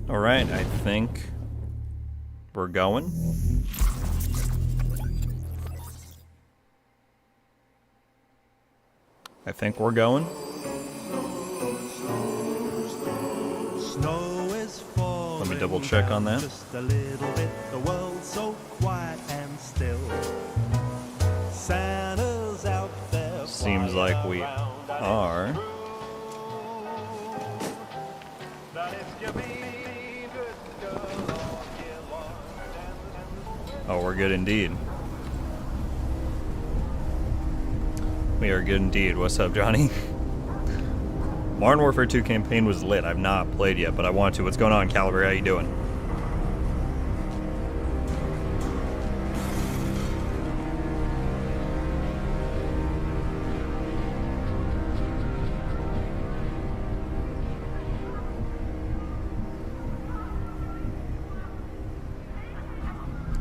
Alright, I think we're going. I think we're going. Snow is falling. Let me double check on that. Just a little bit. The world's so quiet and still. Santa's out there. Seems like we are. Oh, we're good indeed. We are good indeed. What's up, Johnny? Modern Warfare 2 campaign was lit. I've not played yet, but I want to. What's going on, Caliber? How you doing?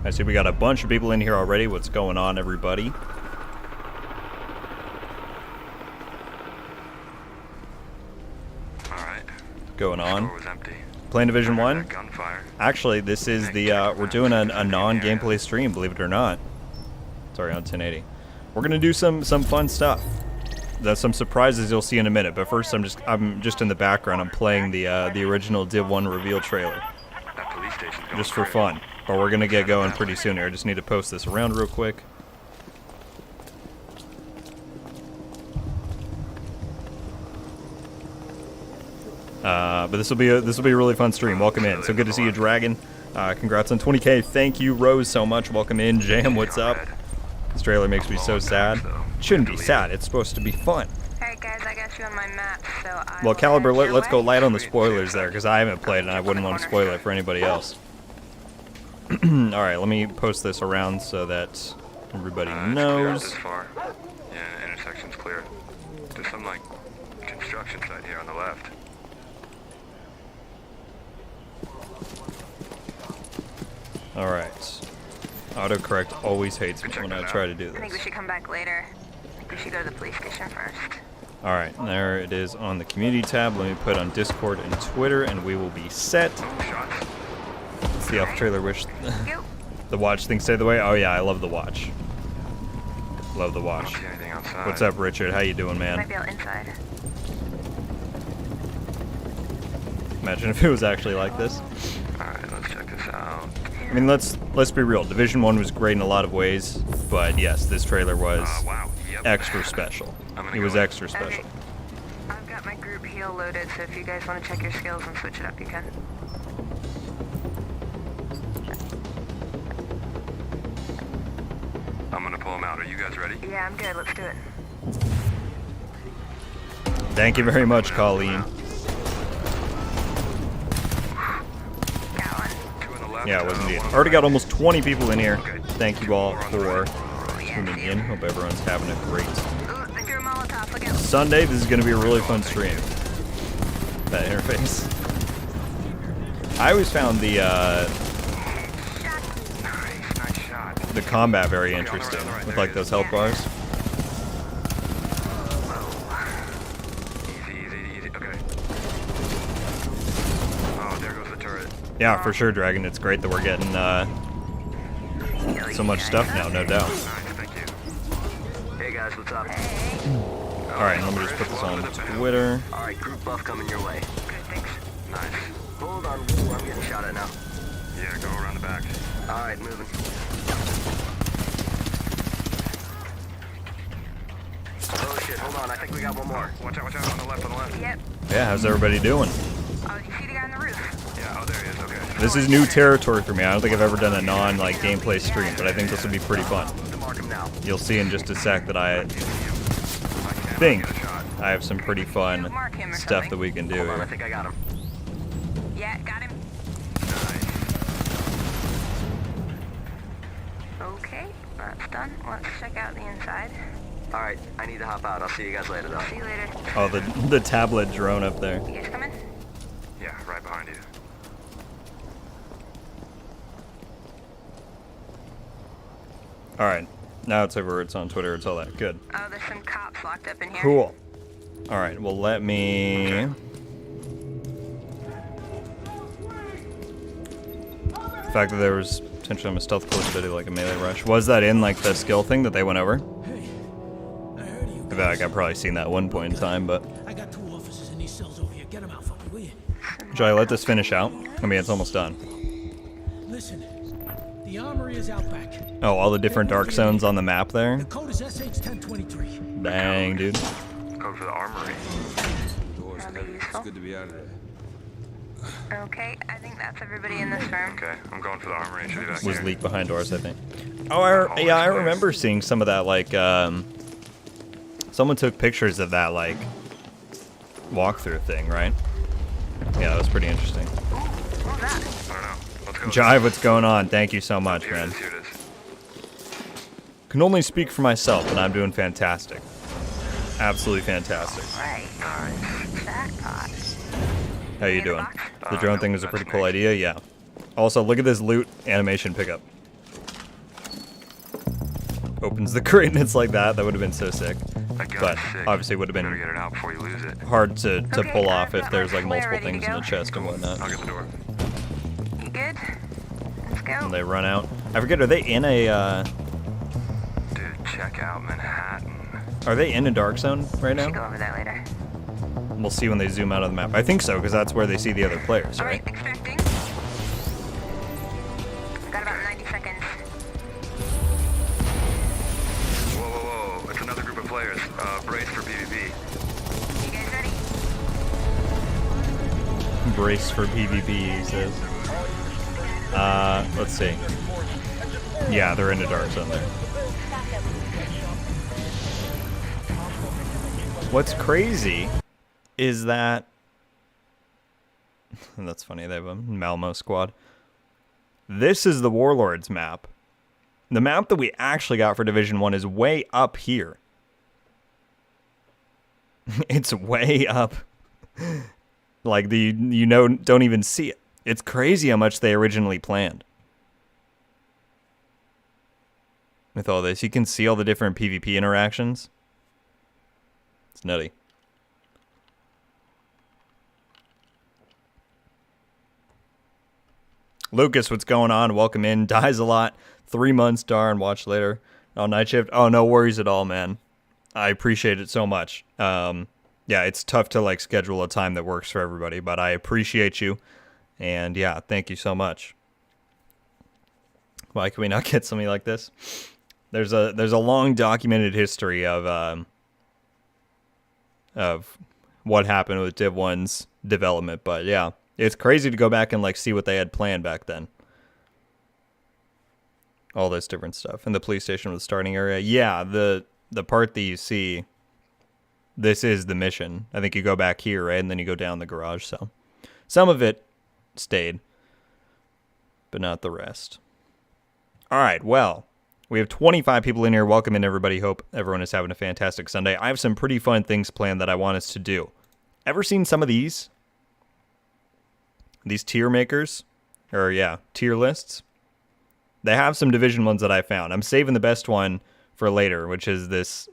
I see we got a bunch of people in here already. What's going on, everybody? Alright. Going on. Was empty. Playing Division 1? Gunfire. Actually, this is the, we're doing a non-gameplay stream, believe it or not. Sorry, on 1080. We're gonna do some fun stuff. There's some surprises you'll see in a minute, but first I'm just in the background. I'm playing the original Div 1 reveal trailer. That police station's going Just for great. fun. But we're gonna get going pretty soon here. I just need to post this around real quick. But this will be a really fun stream. Welcome in. So good to see you, Dragon. Congrats on 20K. Thank you, Rose, so much. Welcome in, Jam. What's up? This trailer makes me so sad. It shouldn't be sad. It's supposed to be fun. Alright guys, I got you on my map, so I Well, will Caliber, head your let's go way. light on the spoilers there, because I haven't played and I wouldn't want to spoil it for anybody else. Alright, let me post this around so that everybody It's clear knows. this far. Yeah, intersection's clear. There's some, like, construction site here on the left. Alright. Autocorrect always hates me when I try to do I think we this. should come back later. I think we should go to the police station first. Alright, there it is on the community tab. Let me put on Discord and Twitter and we will be set. Shots. It's the alpha trailer wish You? the watch thing stay the way. Oh yeah, I love the watch. Love the I watch. don't see anything outside. What's up, Richard? How you doing, Might man? be out inside. Imagine if it was actually like this. Alright, let's check this out. I mean, let's be real. Division 1 was great in a lot of ways, but yes, this trailer was Wow. Yep. extra special. I'm gonna It was go in. extra special. Okay. I've got my group heal loaded, so if you guys want to check your skills and switch it up, you can. I'm gonna pull him out. Are you guys ready? Yeah, I'm good. Let's do it. Thank you very much, Colleen. Got one. Two on the left. Yeah, it was indeed. one on the Already got right. almost 20 people in here. Okay. Thank you all for Oh, yeah, tuning in. Hope everyone's having a great Ooh, they threw a Molotov. Look out. Sunday. This is going to be a really fun stream. That interface. I always found the Nice shot. the combat very interesting with like those health bars. Easy. Okay. Oh, there goes the turret. Yeah, for sure, Dragon. It's great that we're getting so much stuff now, no doubt. Nice, thank you. Hey guys, what's up? Hey. All right, let me just put this on Twitter. Alright, group buff coming your way. Good, thanks. Nice. Hold on, ooh, I'm getting shot at now. Yeah, go around the back. Alright, moving. Oh shit, hold on, I think we got one more. Watch out, on the left. Yep. Yeah, how's everybody doing? Oh, you see the guy on the roof? Yeah, oh, there he is, okay. This is new territory for me. I don't think I've ever done a non-like gameplay stream, but I think this will be pretty fun. To mark him now. You'll see in just a sec that I I can't think get a shot. I have some pretty fun Mark him or stuff something. that we can do Hold on, I here. think I got him. Yeah, got him. Nice. Okay, that's done. Let's check out the inside. Alright, I need to hop out. I'll see you guys later though. See you later. Oh, the tablet drone up there. You guys coming? Yeah, right behind you. All right, now it's over. It's on Twitter. It's all that. Good. Oh, there's some cops locked up in here. Cool. All right. Well, let me. fact that there was potentially a stealth close to do like a melee rush. Was that in like the skill thing that they went over? I heard you. I feel like I've probably seen that at one point in time, but I got 2 officers in these cells over here. Get them out for me, will you? should I let this finish out? I mean, it's almost done. Listen, the armory is out back. Oh, all the different dark zones on the map there. The code is SH-1023. Dang, dude. Code for the armory. Door's That'll be heavy. It's useful. good to be out of there. Okay, I think that's everybody in this room. Okay, I'm going for the armory. It should be back Was here. leaked behind doors, I think. Oh, yeah, I remember seeing some of that, like, someone took pictures of that, like, walkthrough thing, right? Yeah, that was pretty interesting. What was that? I don't know. Let's go. Jive, what's going on? Thank you so much, Here it man. is, here it is. Can only speak for myself, but I'm doing fantastic. Absolutely fantastic. Right. Jackpot. How you In the doing? box? The drone thing was a pretty cool idea, yeah. Also, look at this loot animation pickup. Opens the crate and it's like that. That would have been so sick. That gun But is sick. obviously would have You better been get it out before you lose it. hard to Okay, pull off I've if got there's my like flare multiple ready to things in the go. chest and whatnot. I'll get the door. You good? Let's go. And they run out. I forget, are they in a, Dude, check out Manhattan. are they in a dark zone right We should go now? over that later. We'll see when they zoom out of the map. I think so, because that's where they see the other players, right? Alright, extracting. Got about 90 seconds. Whoa, whoa, whoa. It's another group of players. Brace for PvP. You guys ready? Brace for PvP, he says. Let's see. Yeah, they're in a dark zone there. What's crazy is that... That's funny, they have a Malmo squad. This is the Warlords map. The map that we actually got for Division 1 is way up here. It's way up. Like, don't even see it. It's crazy how much they originally planned. With all this, you can see all the different PvP interactions. It's nutty. Lucas, what's going on? Welcome in. Dies a lot. 3 months, darn. Watch later. Oh, night shift. Oh, no worries at all, man. I appreciate it so much. Yeah, it's tough to like schedule a time that works for everybody, but I appreciate you. And yeah, thank you so much. Why can we not get something like this? There's a long documented history of what happened with Div 1's development, but yeah, it's crazy to go back and like see what they had planned back then. All this different stuff. And the police station was the starting area. Yeah, the part that you see, this is the mission. I think you go back here, right? And then you go down the garage, so. Some of it stayed, but not the rest. All right, well, we have 25 people in here. Welcome in, everybody. Hope everyone is having a fantastic Sunday. I have some pretty fun things planned that I want us to do. Ever seen some of these? These tier makers? Or, yeah, tier lists? They have some Division 1s that I found. I'm saving the best one for later, which is this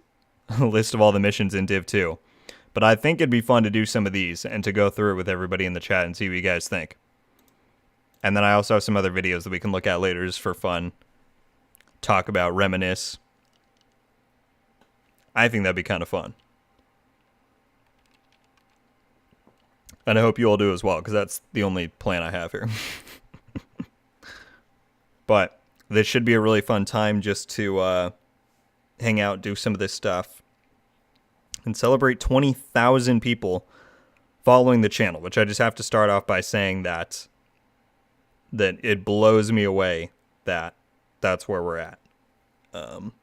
list of all the missions in Div 2. But I think it'd be fun to do some of these and to go through it with everybody in the chat and see what you guys think. And then I also have some other videos that we can look at later just for fun. Talk about, reminisce. I think that'd be kind of fun. And I hope you all do as well, because that's the only plan I have here. But this should be a really fun time just to hang out, do some of this stuff, and celebrate 20,000 people following the channel, which I just have to start off by saying that it blows me away that that's where we're at. I don't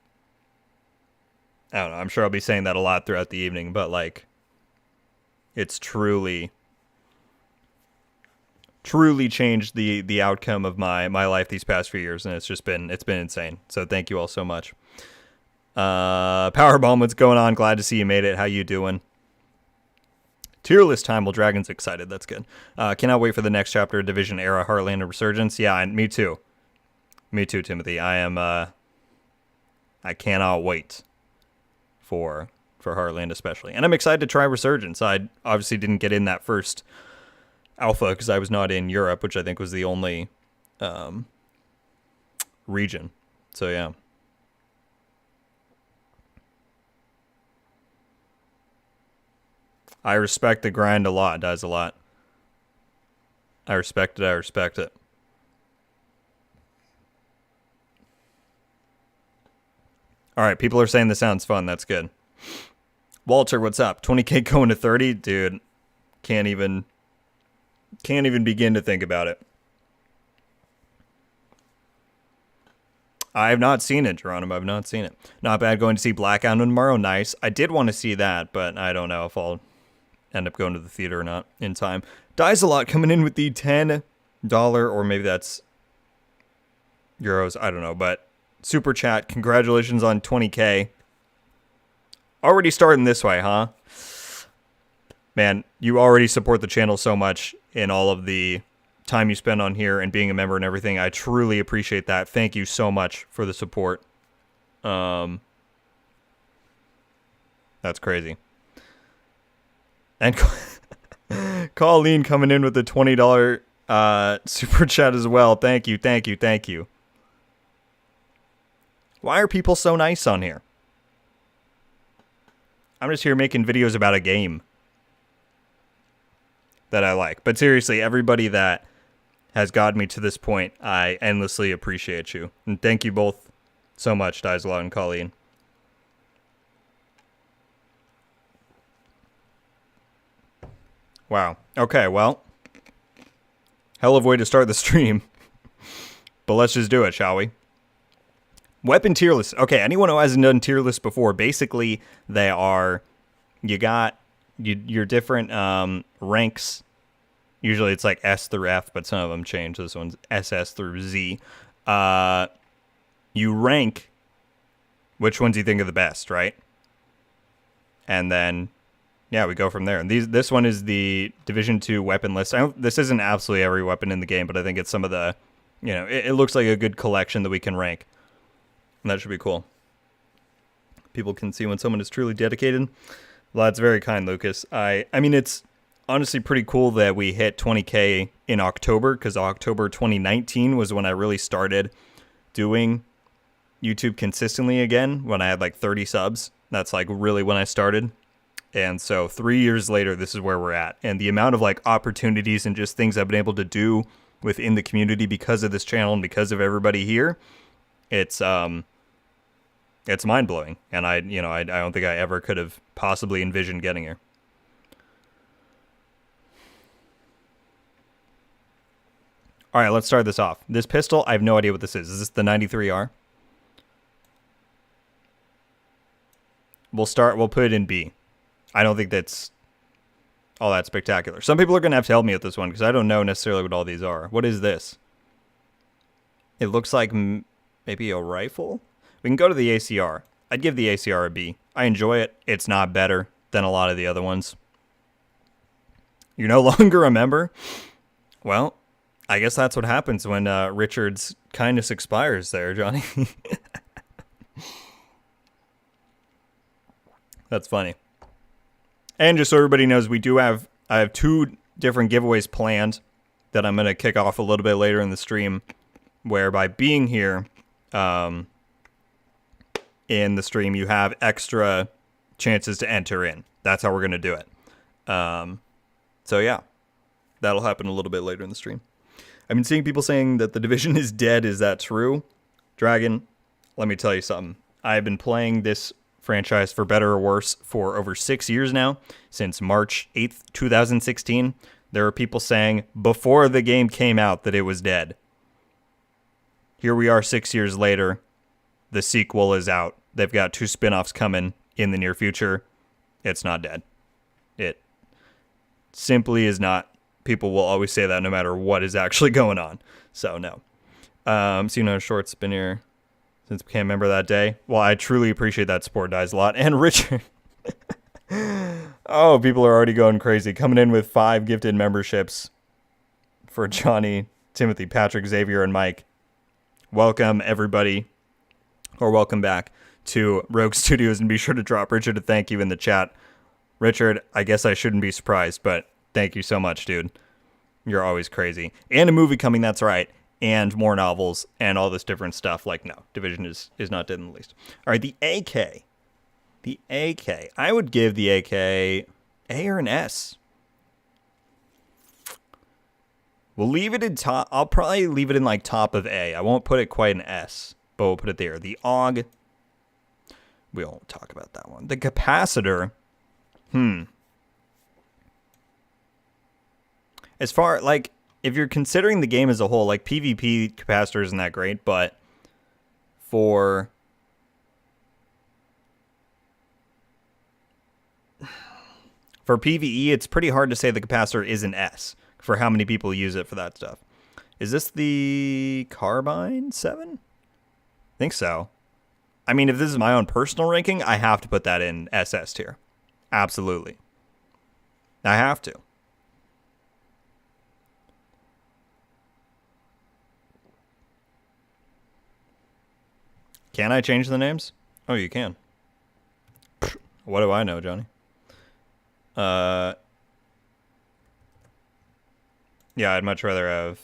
know. I'm sure I'll be saying that a lot throughout the evening, but like, it's truly changed the outcome of my life these past few years, and it's been insane. So thank you all so much. Powerbomb, what's going on? Glad to see you made it. How you doing? Tier list time. Well, Dragon's excited. That's good. Cannot wait for the next chapter of Division Era, Heartland, and Resurgence. Yeah, and me too. Me too, Timothy. I cannot wait for Heartland especially. And I'm excited to try Resurgence. I obviously didn't get in that first alpha because I was not in Europe, which I think was the only region. So yeah. I respect the grind a lot. Does a lot. I respect it. I respect it. All right, people are saying this sounds fun. That's good. Walter, what's up? 20K going to 30, dude. Can't even begin to think about it. I have not seen it, Geronimo. I've not seen it. Not bad going to see Blackout tomorrow. Nice. I did want to see that, but I don't know if I'll end up going to the theater or not in time. Dies a lot coming in with the $10, or maybe that's euros. I don't know, but super chat. Congratulations on 20K. Already starting this way, huh? Man, you already support the channel so much in all of the time you spend on here and being a member and everything. I truly appreciate that. Thank you so much for the support. That's crazy. And Colleen coming in with the $20 super chat as well. Thank you, thank you, thank you. Why are people so nice on here? I'm just here making videos about a game that I like. But seriously, everybody that has gotten me to this point, I endlessly appreciate you. And thank you both so much, Dizalot and Colleen. Wow. Okay, well, hell of a way to start the stream. But let's just do it, shall we? Weapon tier list. Okay, anyone who hasn't done tier lists before, basically they are, you got your different ranks. Usually it's like S through F, but some of them change. This one's SS through Z. You rank which ones you think are the best, right? And then, yeah, we go from there. And this one is the Division 2 weapon list. This isn't absolutely every weapon in the game, but I think it's some of the, you know, it looks like a good collection that we can rank. And that should be cool. People can see when someone is truly dedicated. Well, that's very kind, Lucas. I mean, it's honestly pretty cool that we hit 20K in October, because October 2019 was when I really started doing YouTube consistently again, when I had like 30 subs. That's like really when I started. And so 3 years later, this is where we're at. And the amount of like opportunities and just things I've been able to do within the community because of this channel and because of everybody here, it's mind-blowing. And I don't think I ever could have possibly envisioned getting here. All right, let's start this off. This pistol, I have no idea what this is. Is this the 93R? We'll put it in B. I don't think that's all that spectacular. Some people are going to have to help me with this one because I don't know necessarily what all these are. What is this? It looks like maybe a rifle? We can go to the ACR. I'd give the ACR a B. I enjoy it. It's not better than a lot of the other ones. You're no longer a member? Well, I guess that's what happens when Richard's kindness expires there, Johnny. That's funny. And just so everybody knows, I have 2 different giveaways planned that I'm going to kick off a little bit later in the stream, where by being here in the stream, you have extra chances to enter in. That's how we're going to do it. So yeah, that'll happen a little bit later in the stream. I've been seeing people saying that the Division is dead. Is that true? Dragon, let me tell you something. I've been playing this franchise, for better or worse, for over 6 years now, since March 8th, 2016. There are people saying before the game came out that it was dead. Here we are 6 years later. The sequel is out. They've got 2 spin-offs coming in the near future. It's not dead. It simply is not. People will always say that no matter what is actually going on. So, no. So, you know, Short's been here since became a member that day. Well, I truly appreciate that support, Dies a lot. And Richard. Oh, people are already going crazy. Coming in with 5 gifted memberships for Johnny, Timothy, Patrick, Xavier, and Mike. Welcome, everybody. Or welcome back to Rogue Studios. And be sure to drop Richard a thank you in the chat. Richard, I guess I shouldn't be surprised, but thank you so much, dude. You're always crazy. And a movie coming, that's right. and more novels and all this different stuff. Like, no, Division is not dead in the least. All right, the AK. The AK. I would give the AK A or an S. We'll leave it in top. I'll probably leave it in like top of A. I won't put it quite an S, but we'll put it there. The AUG. We won't talk about that one. The capacitor. As far, like, if you're considering the game as a whole, like, PvP capacitor isn't that great, but for PvE, it's pretty hard to say the capacitor is an S for how many people use it for that stuff. Is this the Carbine 7? I think so. I mean, if this is my own personal ranking, I have to put that in SS tier. Absolutely. I have to. Can I change the names? Oh, you can. What do I know, Johnny? Yeah, I'd much rather have...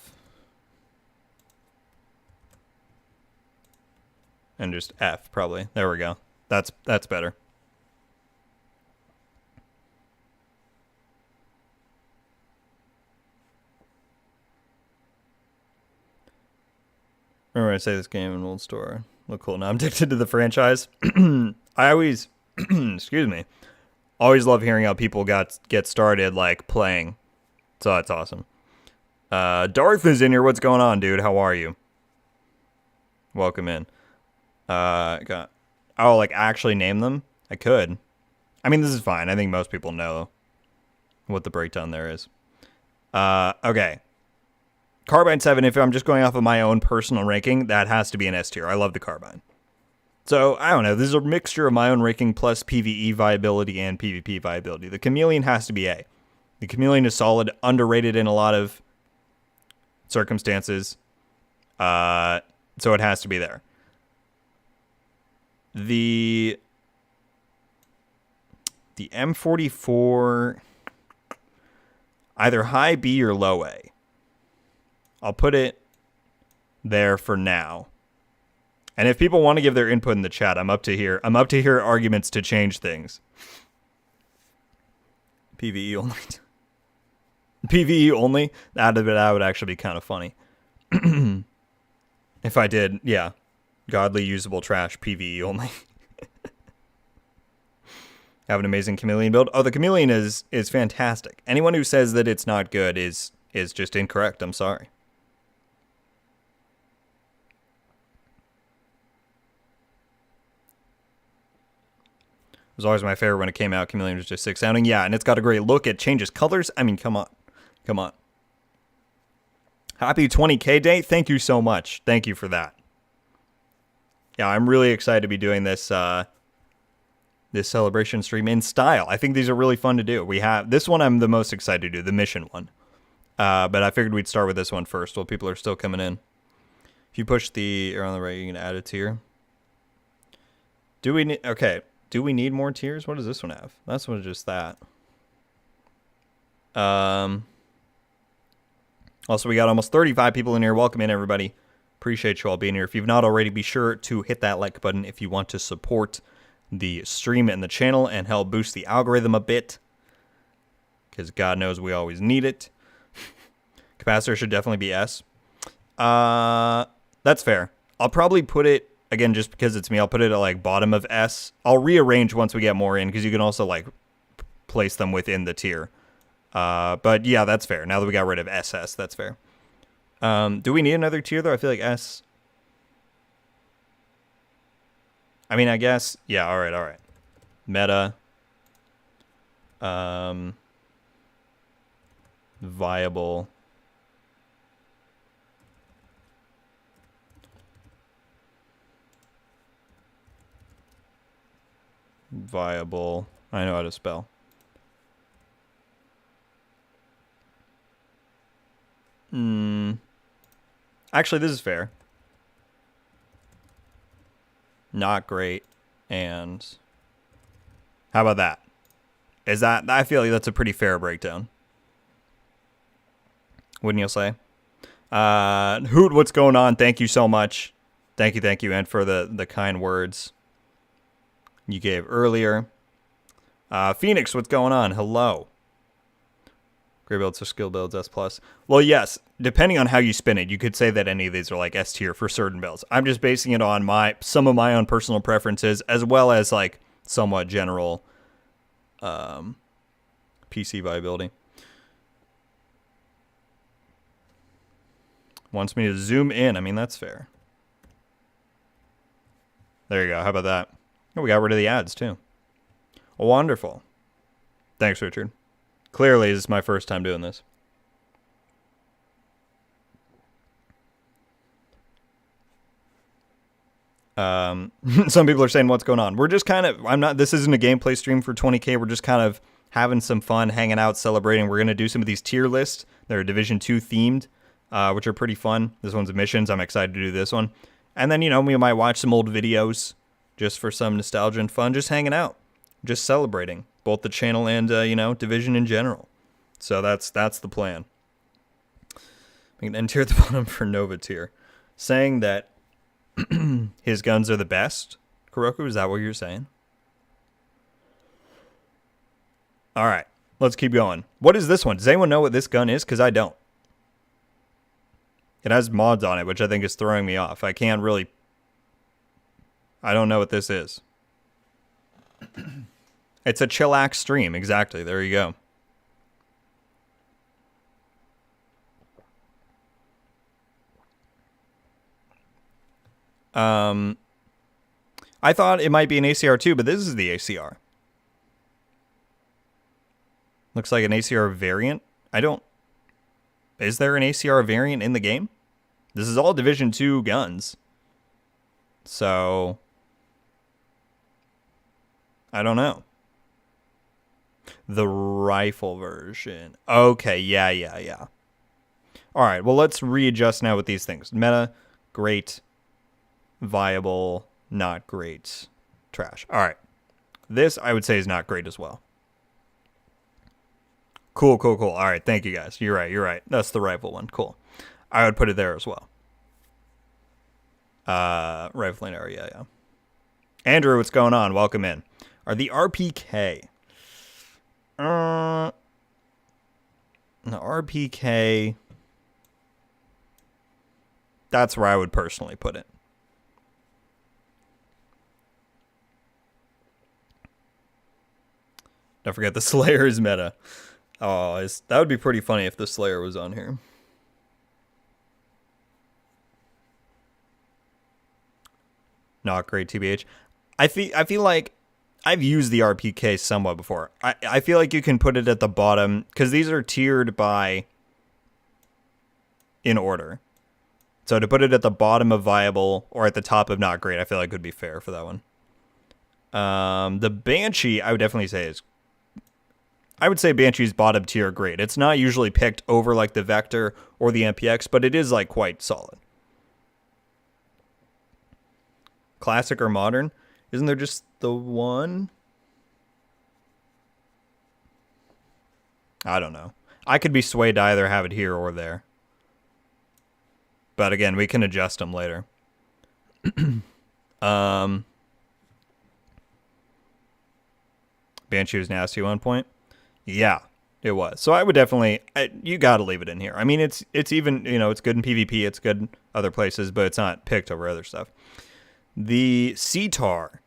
And just F, probably. There we go. That's better. Remember I say this game in an old store. Look cool. Now I'm addicted to the franchise. I always, excuse me, always love hearing how people get started, like, playing. So that's awesome. Darth is in here. What's going on, dude? How are you? Welcome in. I'll, like, actually name them? I could. I mean, this is fine. I think most people know what the breakdown there is. Okay. Carbine 7, if I'm just going off of my own personal ranking, that has to be an S tier. I love the Carbine. So, I don't know. This is a mixture of my own ranking plus PvE viability and PvP viability. The Chameleon has to be A. The Chameleon is solid, underrated in a lot of circumstances. So it has to be there. The M44, either high B or low A. I'll put it there for now. And if people want to give their input in the chat, I'm up to hear arguments to change things. PvE only. PvE only? That would actually be kind of funny. If I did, yeah. Godly usable trash, PvE only. Have an amazing Chameleon build. Oh, the Chameleon is fantastic. Anyone who says that it's not good is just incorrect. I'm sorry. It was always my favorite when it came out. Chameleon was just sick sounding. Yeah, and it's got a great look. It changes colors. I mean, come on. Come on. Happy 20K day. Thank you so much. Thank you for that. Yeah, I'm really excited to be doing this this celebration stream in style. I think these are really fun to do. We have this one I'm the most excited to do, the mission one. But I figured we'd start with this one first while people are still coming in. If you push the arrow on the right, you can add a tier. Do we need... Okay. Do we need more tiers? What does this one have? That's one just that. Also, we got almost 35 people in here. Welcome in, everybody. Appreciate you all being here. If you've not already, be sure to hit that like button if you want to support the stream and the channel and help boost the algorithm a bit. Because God knows we always need it. Capacitor should definitely be S. That's fair. I'll probably put it... Again, just because it's me, I'll put it at, like, bottom of S. I'll rearrange once we get more in, because you can also, like, place them within the tier. But, yeah, that's fair. Now that we got rid of SS, that's fair. Do we need another tier, though? I feel like S... I mean, I guess... Yeah, all right. Meta. Viable... Viable. I know how to spell. Actually, this is fair. Not great. And how about that? Is that... I feel like that's a pretty fair breakdown. Wouldn't you say? Hoot, what's going on? Thank you so much. Thank you, and for the kind words you gave earlier. Phoenix, what's going on? Hello. Great builds are skill builds, S+. Well, yes, depending on how you spin it, you could say that any of these are like S tier for certain builds. I'm just basing it on some of my own personal preferences, as well as like somewhat general PC viability. Wants me to zoom in. I mean, that's fair. There you go. How about that? Oh, we got rid of the ads, too. Wonderful. Thanks, Richard. Clearly, this is my first time doing this. Some people are saying, what's going on? We're just kind of, this isn't a gameplay stream for 20K. We're just kind of having some fun, hanging out, celebrating. We're going to do some of these tier lists. They're Division 2 themed, which are pretty fun. This one's missions. I'm excited to do this one. And then, we might watch some old videos just for some nostalgia and fun, just hanging out, just celebrating both the channel and, Division in general. So that's the plan. And tier at the bottom for Nova tier, saying that his guns are the best. Kuroku, is that what you're saying? All right, let's keep going. What is this one? Does anyone know what this gun is? Because I don't. It has mods on it, which I think is throwing me off. I don't know what this is. It's a chillax stream. Exactly. There you go. I thought it might be an ACR too, but this is the ACR. Looks like an ACR variant. Is there an ACR variant in the game? This is all Division 2 guns. So, I don't know. The rifle version. Okay, yeah. All right, well, let's readjust now with these things. Meta, great. Viable, not great. Trash. All right. This, I would say, is not great as well. Cool. All right, thank you, guys. You're right. That's the rifle one. Cool. I would put it there as well. Rifling area, yeah. Andrew, what's going on? Welcome in. Are the RPK... the RPK... That's where I would personally put it. Don't forget the Slayer is meta. Oh, that would be pretty funny if the Slayer was on here. Not great, TBH. I feel like I've used the RPK somewhat before. I feel like you can put it at the bottom because these are tiered in order. So to put it at the bottom of viable or at the top of not great, I feel like would be fair for that one. The Banshee, I would definitely say I would say Banshee's bottom tier great. It's not usually picked over like the Vector or the MPX, but it is like quite solid. Classic or modern? Isn't there just the one? I don't know. I could be swayed to either have it here or there. But again, we can adjust them later. Banshee was nasty at one point. Yeah, it was. So I would definitely, you got to leave it in here. I mean, it's even, it's good in PvP, it's good in other places, but it's not picked over other stuff. The CTAR,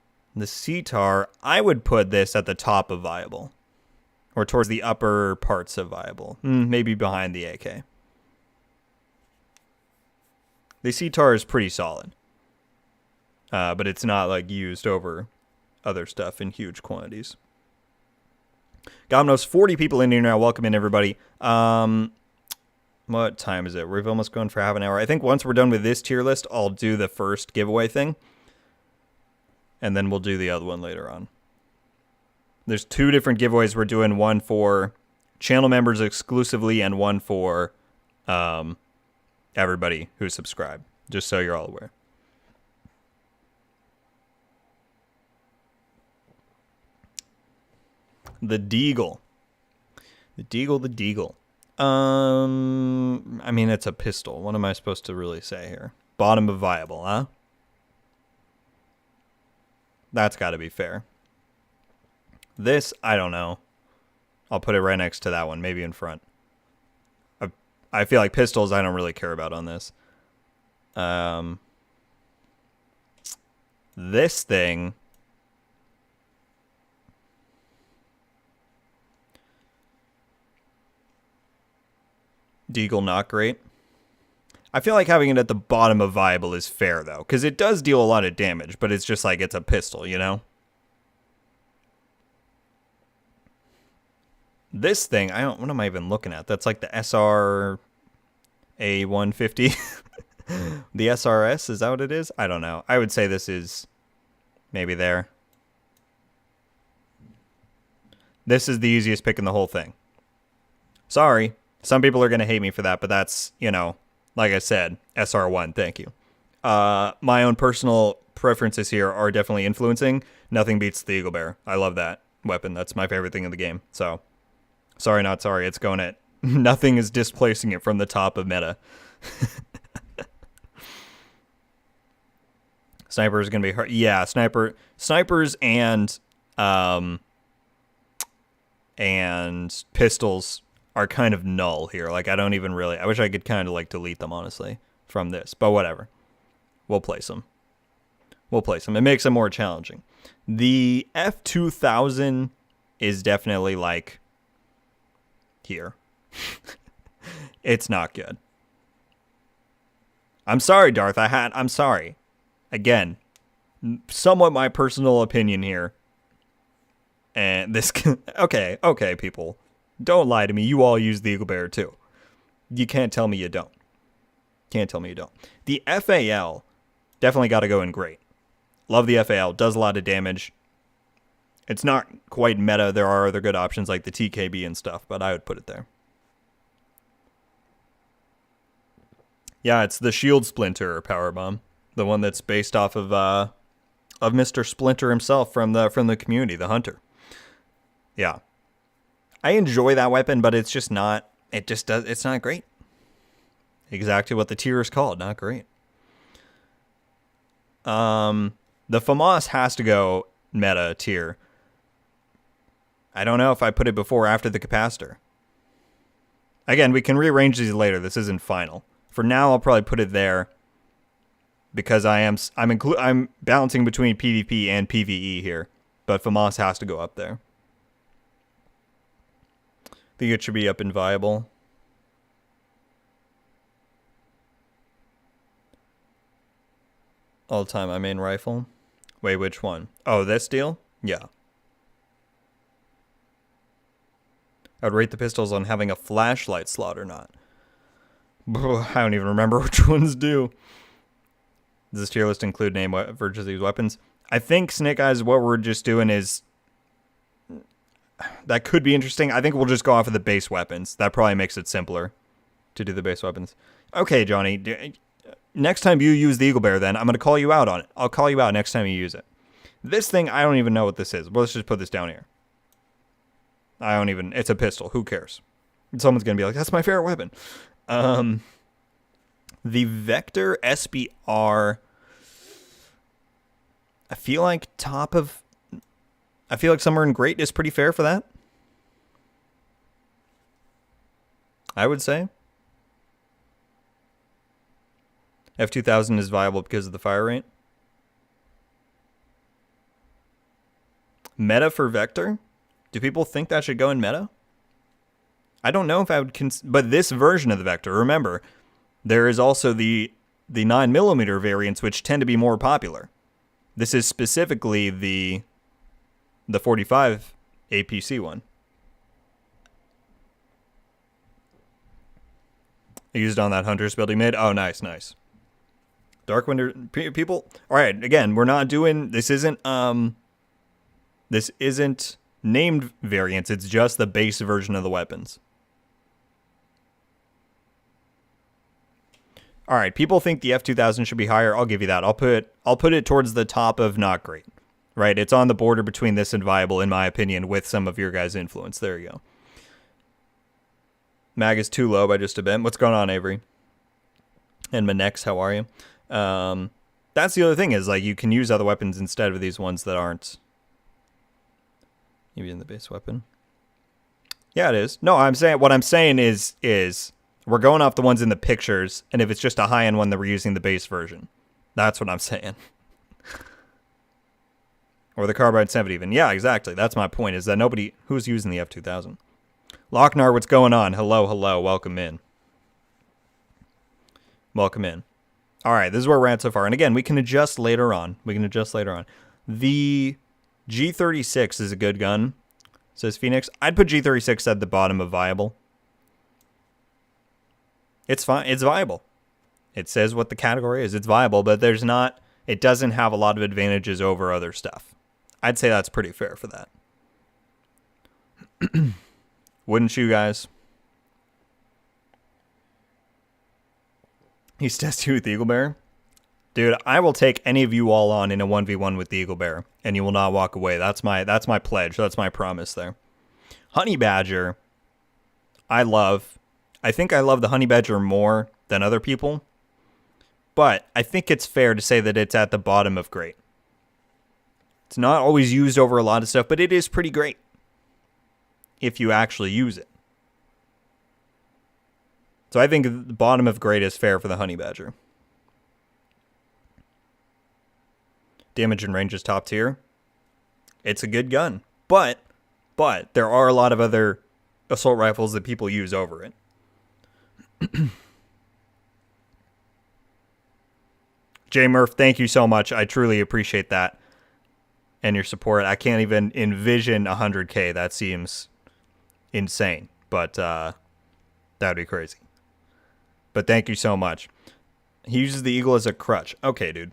I would put this at the top of viable, or towards the upper parts of viable, maybe behind the AK. The CTAR is pretty solid, but it's not like used over other stuff in huge quantities. God knows 40 people in here now. Welcome in, everybody. What time is it? We've almost gone for half an hour. I think once we're done with this tier list, I'll do the first giveaway thing. And then we'll do the other one later on. There's 2 different giveaways we're doing. One for channel members exclusively and one for everybody who's subscribed. Just so you're all aware. The Deagle. The Deagle. I mean, it's a pistol. What am I supposed to really say here? Bottom of viable, huh? That's got to be fair. This, I don't know. I'll put it right next to that one, maybe in front. I feel like pistols I don't really care about on this. This thing... Deagle, not great. I feel like having it at the bottom of viable is fair, though, because it does deal a lot of damage, but it's just like it's a pistol, you know? This thing, what am I even looking at? That's like the SR A150. The SRS, is that what it is? I don't know. I would say this is maybe there. This is the easiest pick in the whole thing. Sorry. Some people are going to hate me for that, but that's, you know, like I said, SR1, thank you. My own personal preferences here are definitely influencing. Nothing beats the Eagle Bear. I love that weapon. That's my favorite thing in the game. So, sorry, not sorry. It's going at... Nothing is displacing it from the top of meta. Sniper is going to be hard. Yeah, snipers and pistols are kind of null here. Like, I don't even really... I wish I could kind of, like, delete them, honestly, from this. But whatever. We'll place them. It makes them more challenging. The F2000 is definitely, like, here. It's not good. I'm sorry, Darth. I'm sorry. Again, somewhat my personal opinion here. And this... Okay, people. Don't lie to me. You all use the Eagle Bear too. You can't tell me you don't. The FAL definitely got to go in great. Love the FAL. Does a lot of damage. It's not quite meta. There are other good options like the TKB and stuff, but I would put it there. Yeah, it's the Shield Splinter Powerbomb. The one that's based off of Mr. Splinter himself from the community, the Hunter. Yeah. I enjoy that weapon, but it's just not... It's not great. Exactly what the tier is called. Not great. The FAMAS has to go meta tier. I don't know if I put it before or after the capacitor. Again, we can rearrange these later. This isn't final. For now, I'll probably put it there because I'm balancing between PvP and PvE here, but FAMAS has to go up there. I think it should be up in viable. All time my main rifle. Wait, which one? Oh, this deal? Yeah. I would rate the pistols on having a flashlight slot or not. I don't even remember which ones do. Does this tier list include name versions of these weapons? I think, Snake Eyes, what we're just doing is... That could be interesting. I think we'll just go off of the base weapons. That probably makes it simpler to do the base weapons. Okay, Johnny. Next time you use the Eagle Bear, then, I'm going to call you out on it. I'll call you out next time you use it. This thing, I don't even know what this is. Well, let's just put this down here. It's a pistol. Who cares? Someone's going to be like, that's my favorite weapon. The Vector SBR, I feel like somewhere in great is pretty fair for that. I would say. F2000 is viable because of the fire rate. Meta for Vector? Do people think that should go in meta? I don't know if I would but this version of the Vector, remember, there is also the 9mm variants which tend to be more popular. This is specifically the 45 APC one. I used on that Hunter's build he made. Oh, nice. Dark Winter people. All right, again, we're not doing this isn't named variants. It's just the base version of the weapons. All right, people think the F2000 should be higher. I'll give you that. I'll put it towards the top of not great. Right? It's on the border between this and viable, in my opinion, with some of your guys' influence. There you go. Mag is too low by just a bit. What's going on, Avery? And Manex, how are you? That's the other thing is, like, you can use other weapons instead of these ones that aren't. Maybe in the base weapon. Yeah, it is. No, what I'm saying is we're going off the ones in the pictures, and if it's just a high-end one, that we're using the base version. That's what I'm saying. Or the Carbide 7 even. Yeah, exactly. That's my point, is that nobody... Who's using the F2000? Lochnar, what's going on? Hello, hello. Welcome in. Welcome in. All right, this is where we're at so far. And again, we can adjust later on. The G36 is a good gun, says Phoenix. I'd put G36 at the bottom of viable. It's fine. It's viable. It says what the category is. It's viable, but it doesn't have a lot of advantages over other stuff. I'd say that's pretty fair for that. Wouldn't you guys? He's testing with the Eagle Bear. Dude, I will take any of you all on in a 1v1 with the Eagle Bear, and you will not walk away. That's my pledge. That's my promise there. Honey Badger, I think I love the Honey Badger more than other people, but I think it's fair to say that it's at the bottom of great. It's not always used over a lot of stuff, but it is pretty great if you actually use it. So I think the bottom of great is fair for the Honey Badger. Damage and range is top tier. It's a good gun. But there are a lot of other assault rifles that people use over it. J Murph, thank you so much. I truly appreciate that and your support. I can't even envision 100K. That seems insane, but that would be crazy. But thank you so much. He uses the Eagle as a crutch. Okay, dude.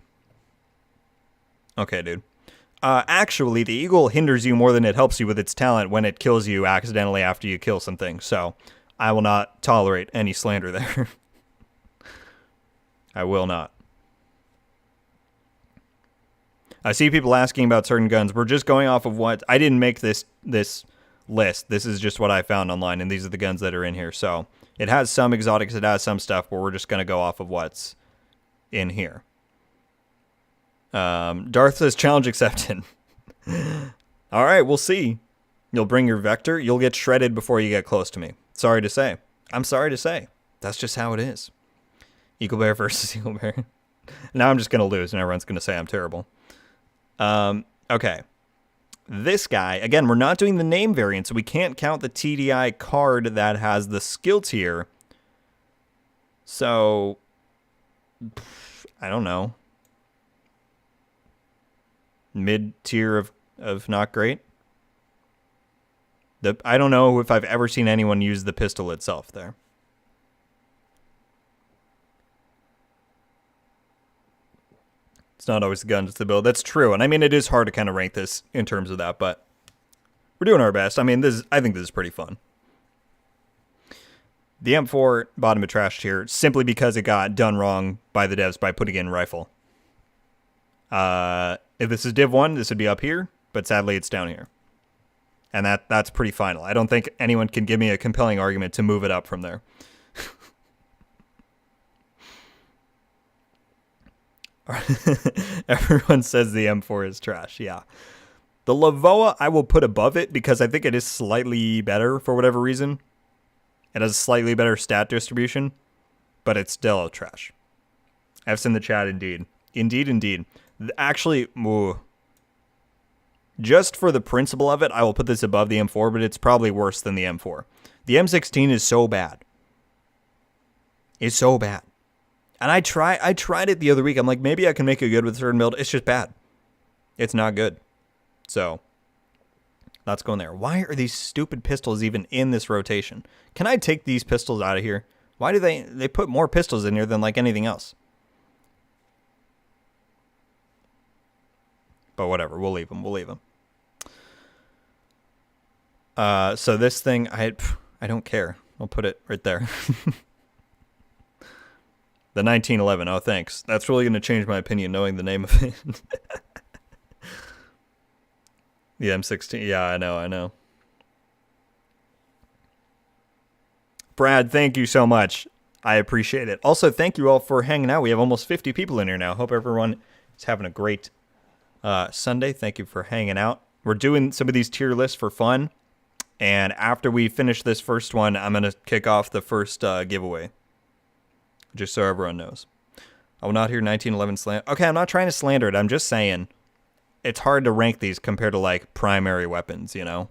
Actually, the Eagle hinders you more than it helps you with its talent when it kills you accidentally after you kill something. So I will not tolerate any slander there. I will not. I see people asking about certain guns. We're just going off of what... I didn't make this list. This is just what I found online, and these are the guns that are in here. So it has some exotics, it has some stuff, but we're just going to go off of what's in here. Darth says challenge accepted. All right, we'll see. You'll bring your Vector. You'll get shredded before you get close to me. Sorry to say. I'm sorry to say. That's just how it is. Eagle Bear versus Eagle Bear. Now I'm just going to lose, and everyone's going to say I'm terrible. Okay. This guy, again, we're not doing the name variant, so we can't count the TDI card that has the skill tier. So, I don't know. Mid-tier of not great. I don't know if I've ever seen anyone use the pistol itself there. It's not always the gun, it's the build. That's true, and I mean, it is hard to kind of rank this in terms of that, but we're doing our best. I mean, I think this is pretty fun. The M4, bottom of trash tier, simply because it got done wrong by the devs by putting in rifle. If this is Div 1, this would be up here, but sadly it's down here. And that's pretty final. I don't think anyone can give me a compelling argument to move it up from there. Everyone says the M4 is trash, yeah. The Lavoa I will put above it because I think it is slightly better for whatever reason. It has a slightly better stat distribution, but it's still trash. F's in the chat, indeed. Indeed. Actually, just for the principle of it, I will put this above the M4, but it's probably worse than the M4. The M16 is so bad. It's so bad. And I tried it the other week. I'm like, maybe I can make it good with a certain build. It's just bad. It's not good. So, that's going there. Why are these stupid pistols even in this rotation? Can I take these pistols out of here? Why do they put more pistols in here than like anything else? But whatever, we'll leave them. So this thing, I don't care. I'll put it right there. The 1911. Oh, thanks. That's really going to change my opinion, knowing the name of it. The M16. Yeah, I know. Brad, thank you so much. I appreciate it. Also, thank you all for hanging out. We have almost 50 people in here now. Hope everyone is having a great Sunday. Thank you for hanging out. We're doing some of these tier lists for fun. And after we finish this first one, I'm going to kick off the first giveaway. Just so everyone knows. I will not hear 1911 slander. Okay, I'm not trying to slander it. I'm just saying it's hard to rank these compared to, like, primary weapons, you know?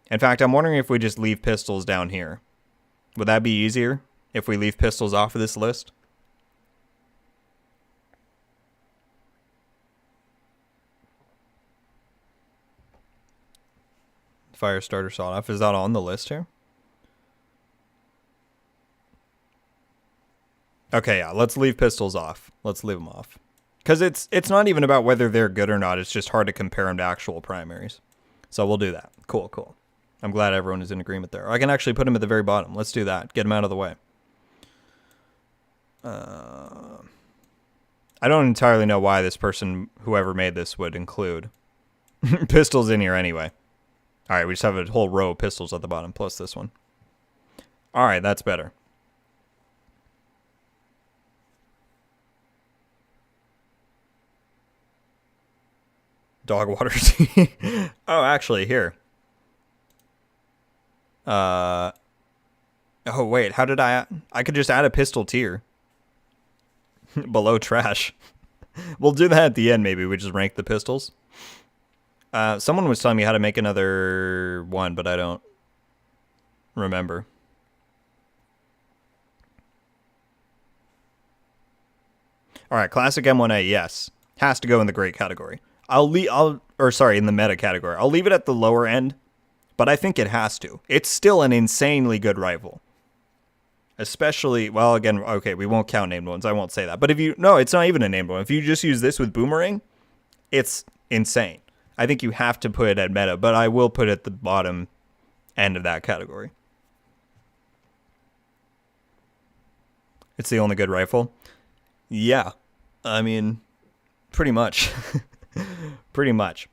In fact, I'm wondering if we just leave pistols down here. Would that be easier if we leave pistols off of this list? Fire starter sawed off. Is that on the list here? Okay, yeah, let's leave pistols off. Let's leave them off. Because it's not even about whether they're good or not. It's just hard to compare them to actual primaries. So we'll do that. Cool, cool. I'm glad everyone is in agreement there. I can actually put them at the very bottom. Let's do that. Get them out of the way. I don't entirely know why this person, whoever made this, would include pistols in here anyway. All right, we just have a whole row of pistols at the bottom, plus this one. All right, that's better. Dog water tea. Oh, actually, here. Oh, wait, how did I could just add a pistol tier. Below trash. We'll do that at the end, maybe. We just rank the pistols. Someone was telling me how to make another one, but I don't remember. All right, classic M1A, yes. Has to go in the great category. In the meta category. I'll leave it at the lower end, but I think it has to. It's still an insanely good rifle. Especially, well, again, okay, we won't count named ones. I won't say that. But it's not even a named one. If you just use this with Boomerang, it's insane. I think you have to put it at meta, but I will put it at the bottom end of that category. It's the only good rifle? Yeah. I mean, pretty much. Pretty much.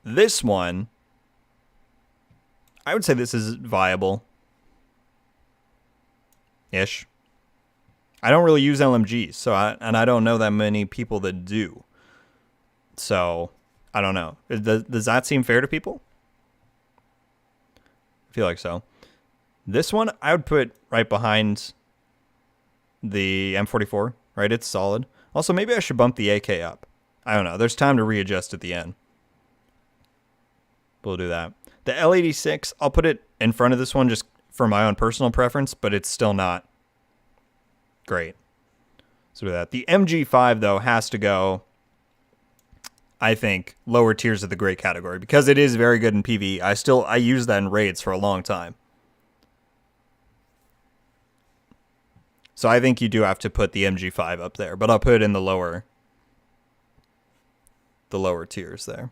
This one, I would say this is viable. Ish. I don't really use LMGs, and I don't know that many people that do. So, I don't know. Does that seem fair to people? I feel like so. This one, I would put right behind the M44, right? It's solid. Also, maybe I should bump the AK up. I don't know. There's time to readjust at the end. We'll do that. The L86, I'll put it in front of this one just for my own personal preference, but it's still not great. So do that. The MG5, though, has to go, I think, lower tiers of the great category because it is very good in PvE. I use that in raids for a long time. So I think you do have to put the MG5 up there, but I'll put it in the lower tiers there.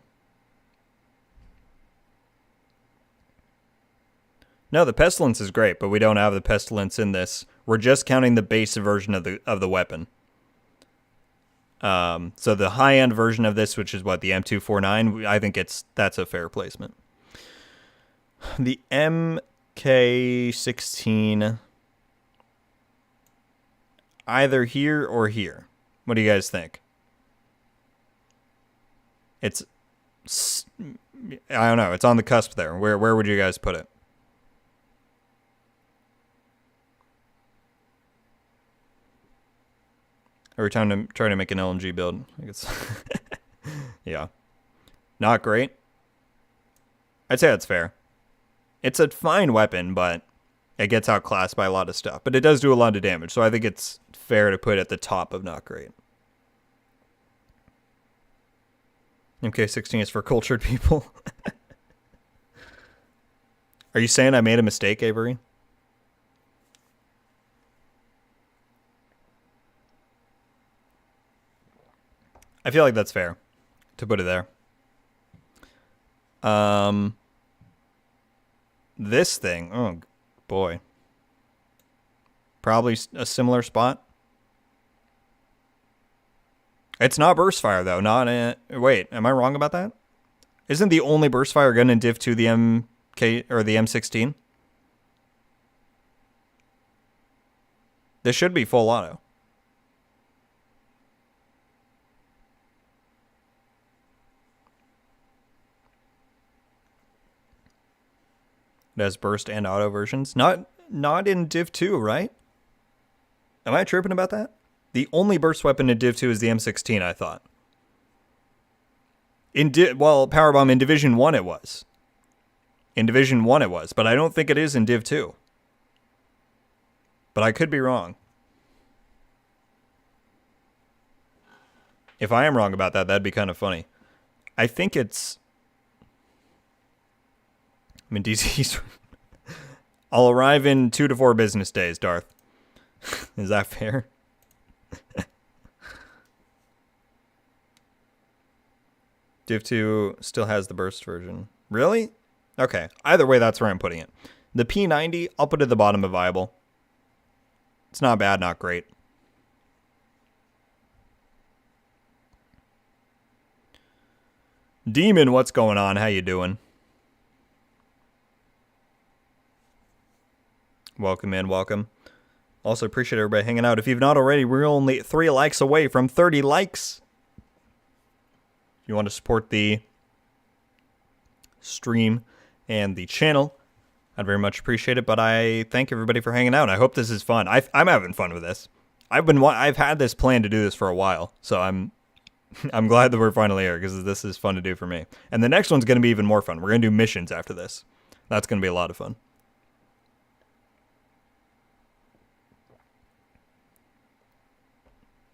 No, the Pestilence is great, but we don't have the Pestilence in this. We're just counting the base version of the weapon. So the high-end version of this, which is what, the M249, I think that's a fair placement. The MK16, either here or here. What do you guys think? I don't know. It's on the cusp there. Where would you guys put it? Every time I'm trying to make an LMG build, I guess. Yeah. Not great. I'd say that's fair. It's a fine weapon, but it gets outclassed by a lot of stuff. But it does do a lot of damage, so I think it's fair to put it at the top of not great. MK16 is for cultured people. Are you saying I made a mistake, Avery? I feel like that's fair to put it there. This thing, oh boy. Probably a similar spot. It's not burst fire though. Wait, am I wrong about that? Isn't the only burst fire gun in Div 2 the MK or the M16? This should be full auto. It has burst and auto versions. Not in Div 2, right? Am I tripping about that? The only burst weapon in Div 2 is the M16, I thought. Powerbomb in Division 1 it was. In Division 1 it was, but I don't think it is in Div 2. But I could be wrong. If I am wrong about that, that'd be kind of funny. I think it's... I'm in DC. I'll arrive in 2 to 4 business days, Darth. Is that fair? Div 2 still has the burst version. Really? Okay. Either way, that's where I'm putting it. The P90, I'll put it at the bottom of viable. It's not bad, not great. Demon, what's going on? How you doing? Welcome in, welcome. Also appreciate everybody hanging out. If you've not already, we're only 3 likes away from 30 likes. If you want to support the stream and the channel, I'd very much appreciate it. But I thank everybody for hanging out. I hope this is fun. I'm having fun with this. I've had this plan to do this for a while, so I'm glad that we're finally here because this is fun to do for me. And the next one's going to be even more fun. We're going to do missions after this. That's going to be a lot of fun.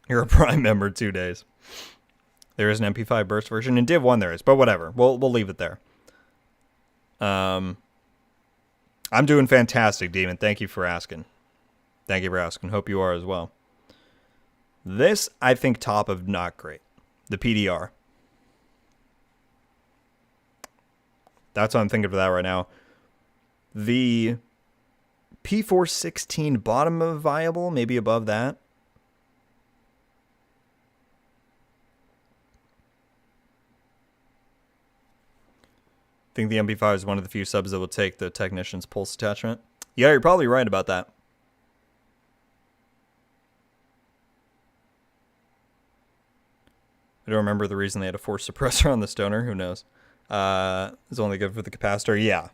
You're a Prime member 2 days. There is an MP5 burst version. In Div 1 there is, but whatever. We'll leave it there. I'm doing fantastic, Demon. Thank you for asking. Thank you for asking. Hope you are as well. This, I think, top of not great. The PDR. That's what I'm thinking for that right now. The P416 bottom of viable, maybe above that. I think the MP5 is one of the few subs that will take the Technician's pulse attachment. Yeah, you're probably right about that. I don't remember the reason they had a force suppressor on the Stoner. Who knows? It's only good for the capacitor. Yeah,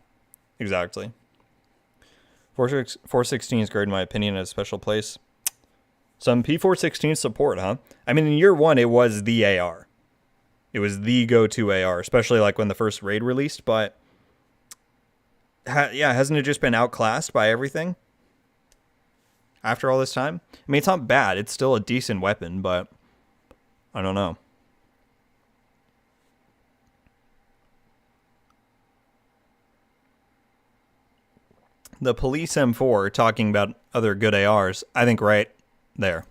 exactly. 416 is great in my opinion at a special place. Some P416 support, huh? I mean, in year 1, it was the AR. It was the go-to AR, especially like when the first raid released, but yeah, hasn't it just been outclassed by everything after all this time? I mean, it's not bad. It's still a decent weapon, but I don't know. The Police M4, talking about other good ARs, I think right there.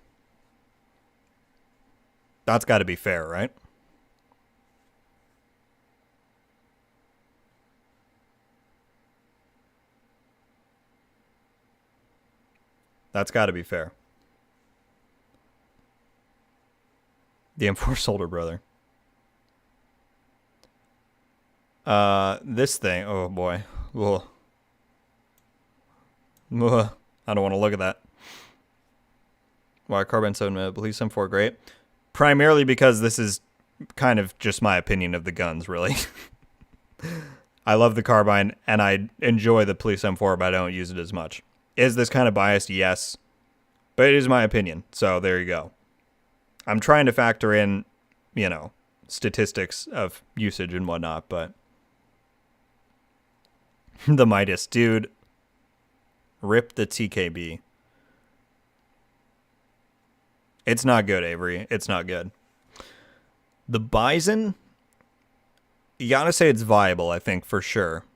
That's got to be fair, right? That's got to be fair. The M4 Soldier Brother. This thing, oh boy. Ugh. Ugh. I don't want to look at that. Why Carbine 7 Police M4 great? Primarily because this is kind of just my opinion of the guns, really. I love the Carbine, and I enjoy the Police M4, but I don't use it as much. Is this kind of biased? Yes. But it is my opinion, so there you go. I'm trying to factor in, you know, statistics of usage and whatnot, but... the Midas, dude. Rip the TKB. It's not good, Avery. It's not good. The Bison, you gotta say it's viable, I think, for sure.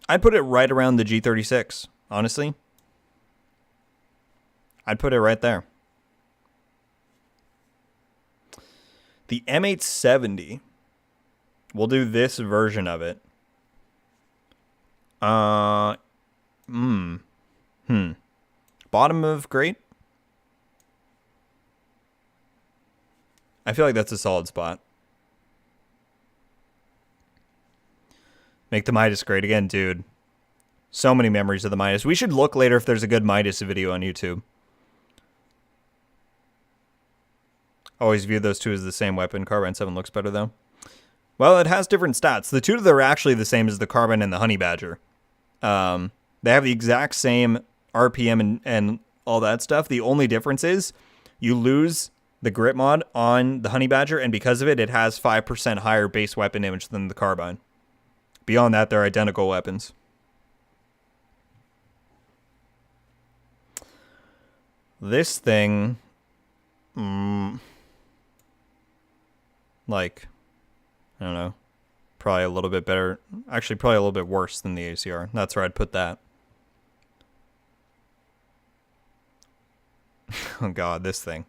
I'd put it right around the G36, honestly. I'd put it right there. The M870, we'll do this version of it. Bottom of great? I feel like that's a solid spot. Make the Midas great again, dude. So many memories of the Midas. We should look later if there's a good Midas video on YouTube. Always view those two as the same weapon. Carbine 7 looks better, though. Well, it has different stats. The two that are actually the same as the Carbine and the Honey Badger. They have the exact same RPM and all that stuff. The only difference is you lose the grip mod on the Honey Badger, and because of it, it has 5% higher base weapon damage than the Carbine. Beyond that, they're identical weapons. This thing... like, I don't know, probably a little bit better. Actually, probably a little bit worse than the ACR. That's where I'd put that. Oh god, this thing.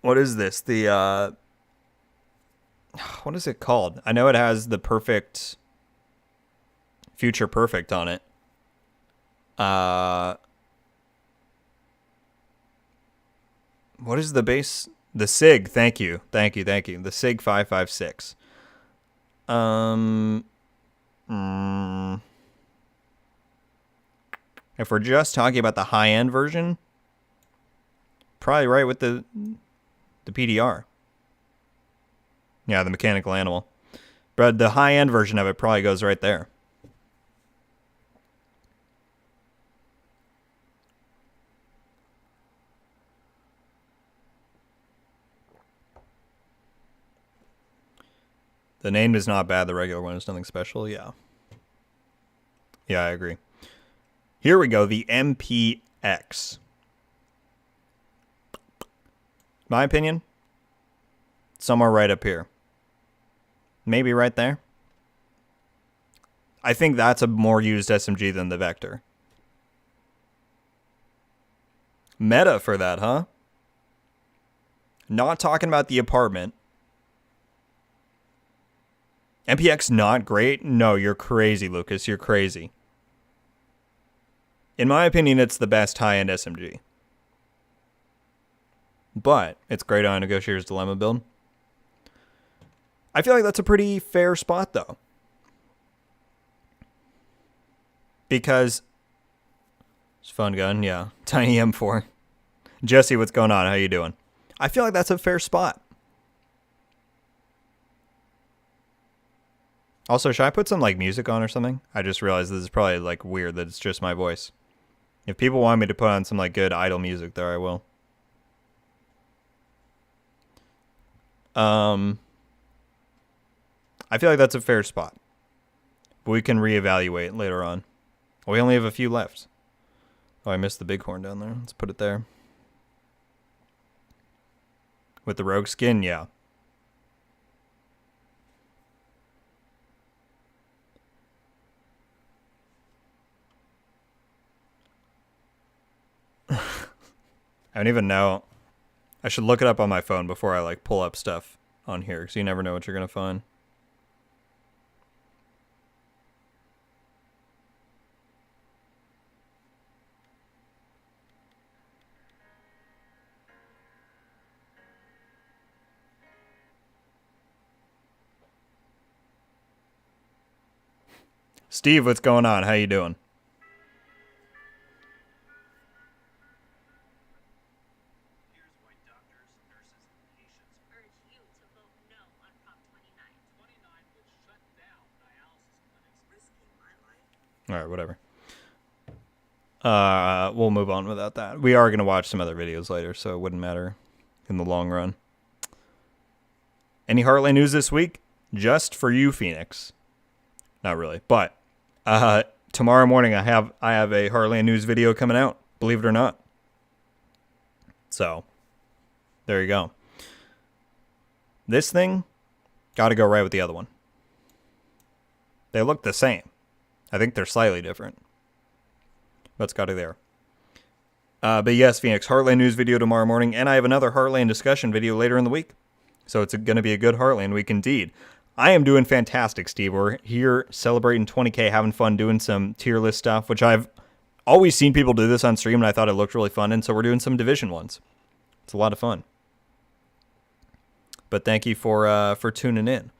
What is this? The, what is it called? I know it has the perfect, future perfect on it. What is the base? The SIG, thank you. The SIG 556. If we're just talking about the high-end version, probably right with the PDR. Yeah, the mechanical animal. But the high-end version of it probably goes right there. The name is not bad. The regular one is nothing special. Yeah. Yeah, I agree. Here we go. The MPX. My opinion, somewhere right up here. Maybe right there. I think that's a more used SMG than the Vector. Meta for that, huh? Not talking about the apartment. MPX not great? No, you're crazy, Lucas. You're crazy. In my opinion, it's the best high-end SMG. But it's great on Negotiator's Dilemma build. I feel like that's a pretty fair spot, though. Because it's a fun gun, yeah. Tiny M4. Jesse, what's going on? How you doing? I feel like that's a fair spot. Also, should I put some like music on or something? I just realized this is probably like weird that it's just my voice. If people want me to put on some like good idle music there, I will. I feel like that's a fair spot. But we can reevaluate later on. We only have a few left. Oh, I missed the bighorn down there. Let's put it there. With the rogue skin, yeah. I don't even know. I should look it up on my phone before I like pull up stuff on here, because you never know what you're going to find. Steve, what's going on? How you doing? All right, whatever. We'll move on without that. We are going to watch some other videos later, so it wouldn't matter in the long run. Any Heartland news this week? Just for you, Phoenix. Not really, but tomorrow morning I have a Heartland news video coming out, believe it or not. So, there you go. This thing got to go right with the other one. They look the same. I think they're slightly different. But it's got to there. But yes, Phoenix, Heartland news video tomorrow morning, and I have another Heartland discussion video later in the week. So it's going to be a good Heartland week indeed. I am doing fantastic, Steve. We're here celebrating 20K, having fun, doing some tier list stuff, which I've always seen people do this on stream, and I thought it looked really fun, and so we're doing some division ones. It's a lot of fun. But thank you for tuning in.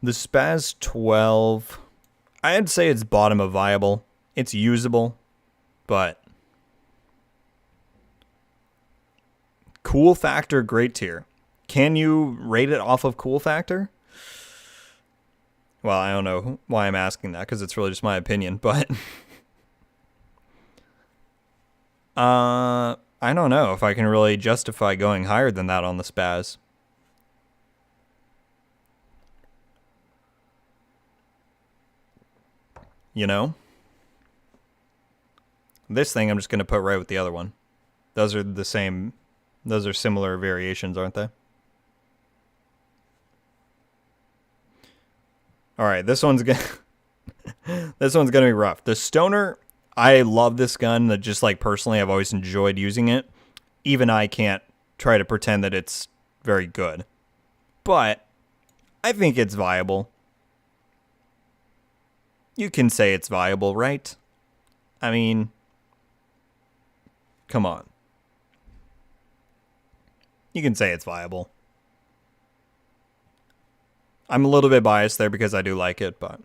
The Spaz 12, I'd say it's bottom of viable. It's usable, but cool factor, great tier. Can you rate it off of cool factor? Well, I don't know why I'm asking that, because it's really just my opinion, but I don't know if I can really justify going higher than that on the Spaz. You know? This thing I'm just going to put right with the other one. Those are the same, those are similar variations, aren't they? All right, this one's gonna this one's gonna be rough. The Stoner, I love this gun. That just like personally, I've always enjoyed using it. Even I can't try to pretend that it's very good, but I think it's viable. You can say it's viable, right? I mean, come on. You can say it's viable. I'm a little bit biased there because I do like it, but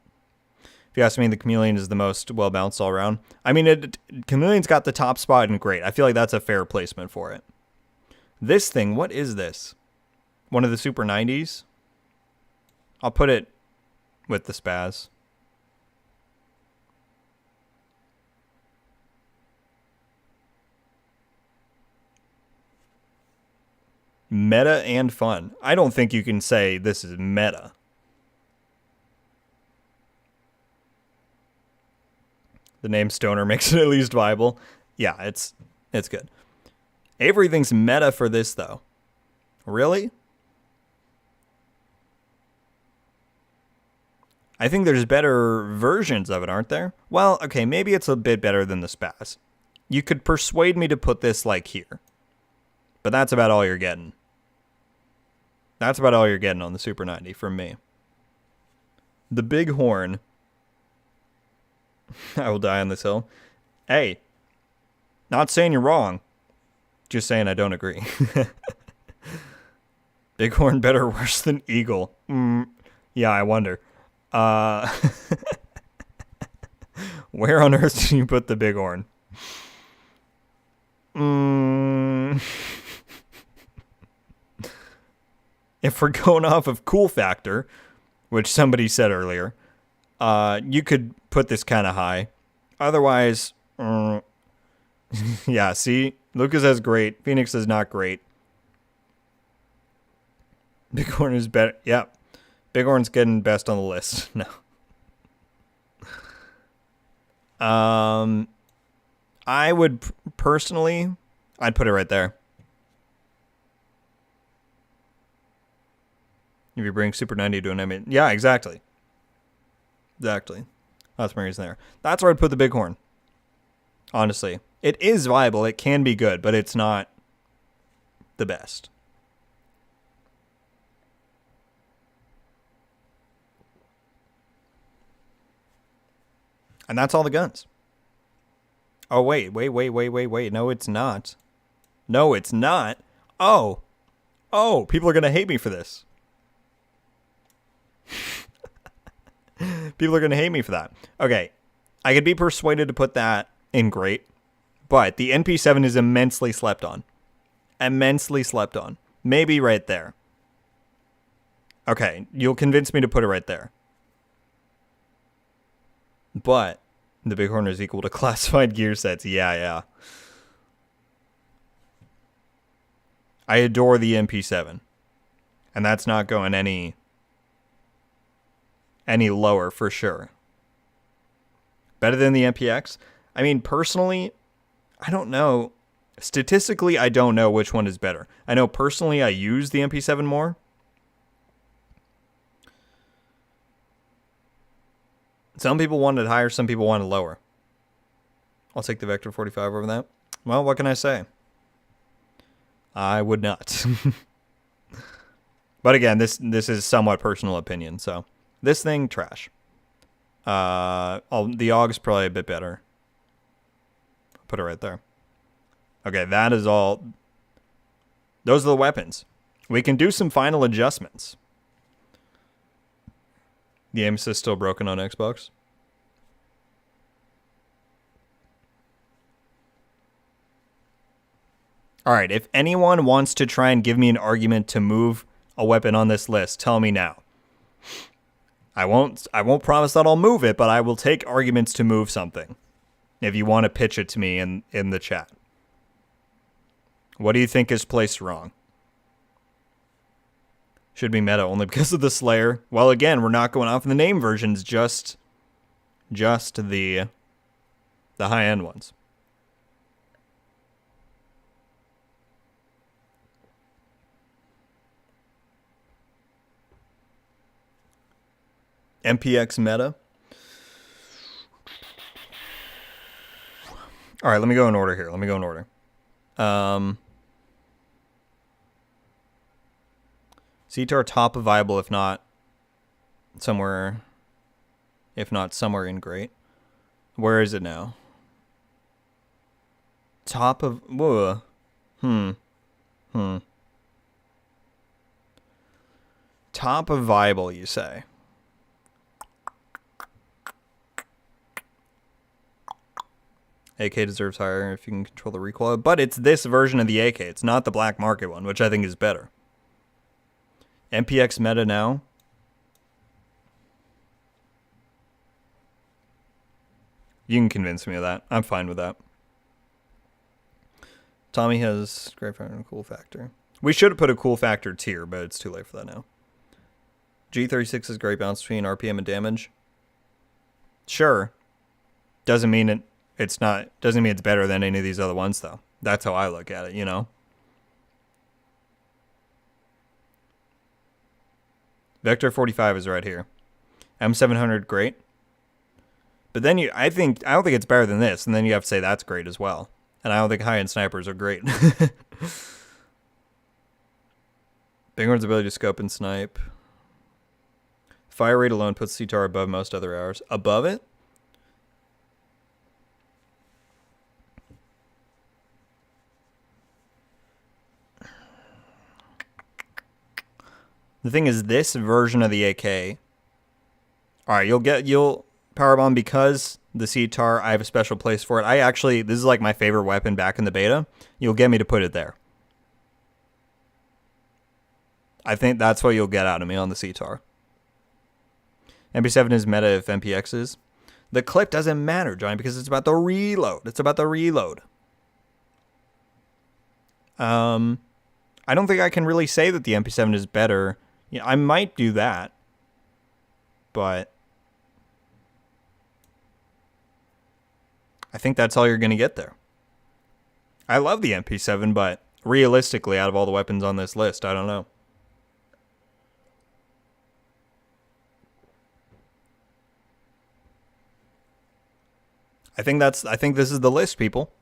if you ask me, the Chameleon is the most well-balanced all around. I mean, Chameleon's got the top spot and great. I feel like that's a fair placement for it. This thing, what is this? One of the Super 90s? I'll put it with the Spaz. Meta and fun. I don't think you can say this is meta. The name Stoner makes it at least viable. Yeah, it's good. Everything's meta for this, though. Really? I think there's better versions of it, aren't there? Well, okay, maybe it's a bit better than the Spaz. You could persuade me to put this, like, here. But that's about all you're getting. That's about all you're getting on the Super 90 from me. The Big Horn. I will die on this hill. Hey, not saying you're wrong. Just saying I don't agree. Big Horn better or worse than Eagle? Yeah, I wonder. Where on earth do you put the Big Horn? If we're going off of cool factor, which somebody said earlier, you could put this kind of high. Otherwise, yeah, see? Lucas says great. Phoenix says not great. Bighorn is better. Yeah. Bighorn's getting best on the list. No. I would personally, I'd put it right there. If you bring Super 90 to an M8. Yeah, exactly. Exactly. That's my reason there. That's where I'd put the Bighorn. Honestly. It is viable. It can be good, but it's not the best. And that's all the guns. Oh, wait. No, it's not. No, it's not. Oh, people are going to hate me for this. People are going to hate me for that. Okay, I could be persuaded to put that in great, but the NP7 is immensely slept on. Immensely slept on. Maybe right there. Okay, you'll convince me to put it right there. But the Bighorn is equal to classified gear sets. Yeah. I adore the MP7. And that's not going any lower for sure. Better than the MPX? I mean, personally, I don't know. Statistically, I don't know which one is better. I know personally I use the MP7 more. Some people want it higher, some people want it lower. I'll take the Vector 45 over that. Well, what can I say? I would not. But again, this is somewhat personal opinion, so this thing, trash. The AUG's probably a bit better. Put it right there. Okay, that is all. Those are the weapons. We can do some final adjustments. The aim assist still broken on Xbox. All right, if anyone wants to try and give me an argument to move a weapon on this list, tell me now. I won't promise that I'll move it, but I will take arguments to move something. If you want to pitch it to me in the chat. What do you think is placed wrong? Should be meta only because of the Slayer. Well, again, we're not going off in the name versions, just the high-end ones. MPX meta. All right, let me go in order here. CTAR top of viable, if not somewhere in great. Where is it now? Top of Top of viable, you say? AK deserves higher if you can control the recoil, but it's this version of the AK. It's not the black market one, which I think is better. MPX meta now. You can convince me of that. I'm fine with that. Tommy has great factor and cool factor. We should have put a cool factor tier, but it's too late for that now. G36 is great balance between RPM and damage. Sure. Doesn't mean it's better than any of these other ones, though. That's how I look at it, you know? Vector 45 is right here. M700, great. But then I don't think it's better than this, and then you have to say that's great as well. And I don't think high-end snipers are great. Bighorn's ability to scope and snipe. Fire rate alone puts CTAR above most other hours. Above it? The thing is, this version of the AK... Alright, you'll powerbomb because the CTAR, I have a special place for it. This is like my favorite weapon back in the beta. You'll get me to put it there. I think that's what you'll get out of me on the CTAR. MP7 is meta if MPX is. The clip doesn't matter, Johnny, because it's about the reload. I don't think I can really say that the MP7 is better. Yeah, I might do that. But I think that's all you're going to get there. I love the MP7, but realistically, out of all the weapons on this list, I don't know. I think this is the list, people.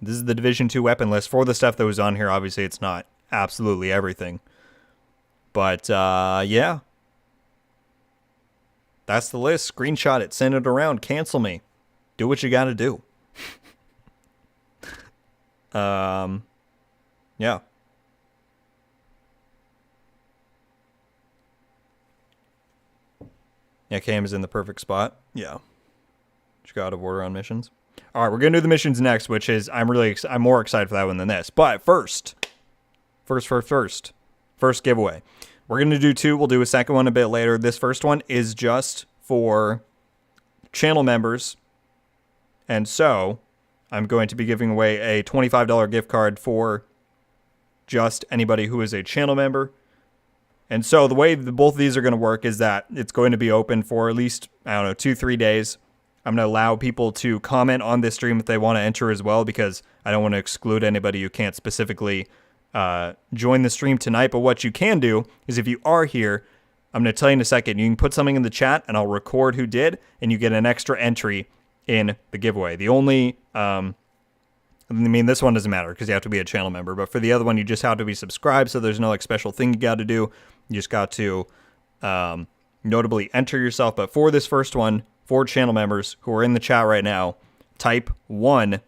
This is the Division 2 weapon list. For the stuff that was on here, obviously it's not absolutely everything. But, yeah. That's the list. Screenshot it. Send it around. Cancel me. Do what you gotta do. Yeah. Yeah, Cam is in the perfect spot. Yeah. Just got out of order on missions. All right, we're going to do the missions next, which is, I'm more excited for that one than this. But first giveaway. We're going to do two. We'll do a second one a bit later. This first one is just for channel members. And so I'm going to be giving away a $25 gift card for just anybody who is a channel member. And so the way both of these are going to work is that it's going to be open for at least, 2-3 days. I'm going to allow people to comment on this stream if they want to enter as well, because I don't want to exclude anybody who can't specifically join the stream tonight. But what you can do is, if you are here, I'm going to tell you in a second, you can put something in the chat and I'll record who did, and you get an extra entry in the giveaway. The only, this one doesn't matter because you have to be a channel member, but for the other one, you just have to be subscribed. So there's no special thing you got to do. You just got to notably enter yourself. But for this first one, for channel members who are in the chat right now, type 1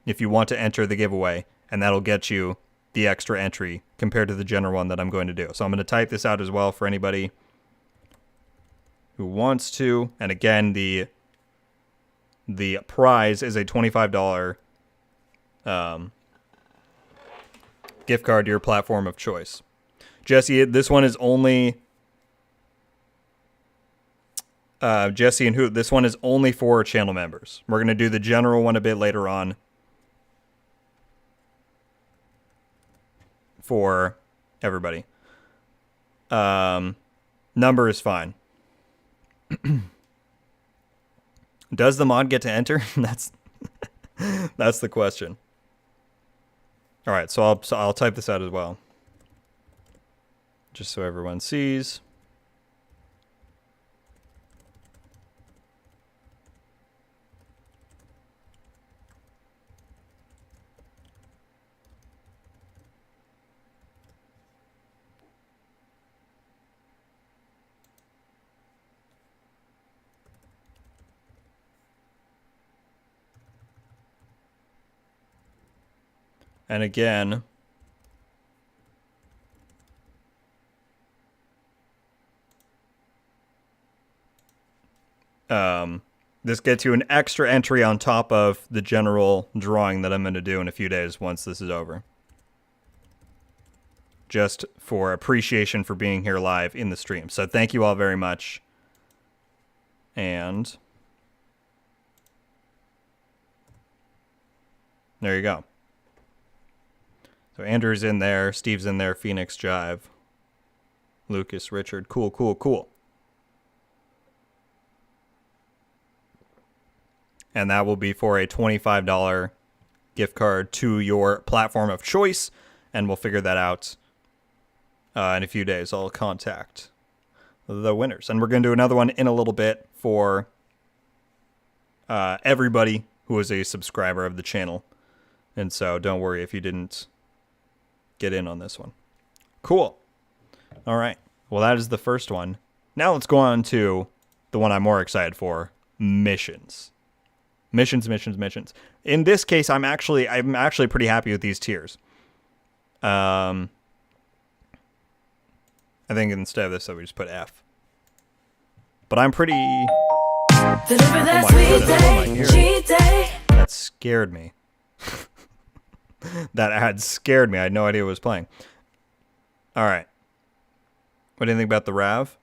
if you want to enter the giveaway, and that'll get you the extra entry compared to the general one that I'm going to do. So I'm going to type this out as well for anybody who wants to. And again, the prize is a $25 gift card to your platform of choice. Jesse, this one is only... Jesse and Hoot, this one is only for channel members. We're going to do the general one a bit later on for everybody. Number is fine. Does the mod get to enter? That's the question. All right, so I'll type this out as well, just so everyone sees. And again, this gets you an extra entry on top of the general drawing that I'm going to do in a few days once this is over. Just for appreciation for being here live in the stream. So thank you all very much. And there you go. So Andrew's in there, Steve's in there, Phoenix Jive, Lucas, Richard. Cool, cool, cool. And that will be for a $25 gift card to your platform of choice. And we'll figure that out in a few days. I'll contact the winners. And we're going to do another one in a little bit for everybody who is a subscriber of the channel. And so don't worry if you didn't get in on this one. Cool. All right. Well, that is the first one. Now let's go on to the one I'm more excited for, missions. Missions. In this case, I'm actually pretty happy with these tiers. I think instead of this, we just put F. But I'm pretty... Deliver that sweet day, cheat day. That scared me. That ad scared me. I had no idea what was playing. All right. What do you think about the RAV?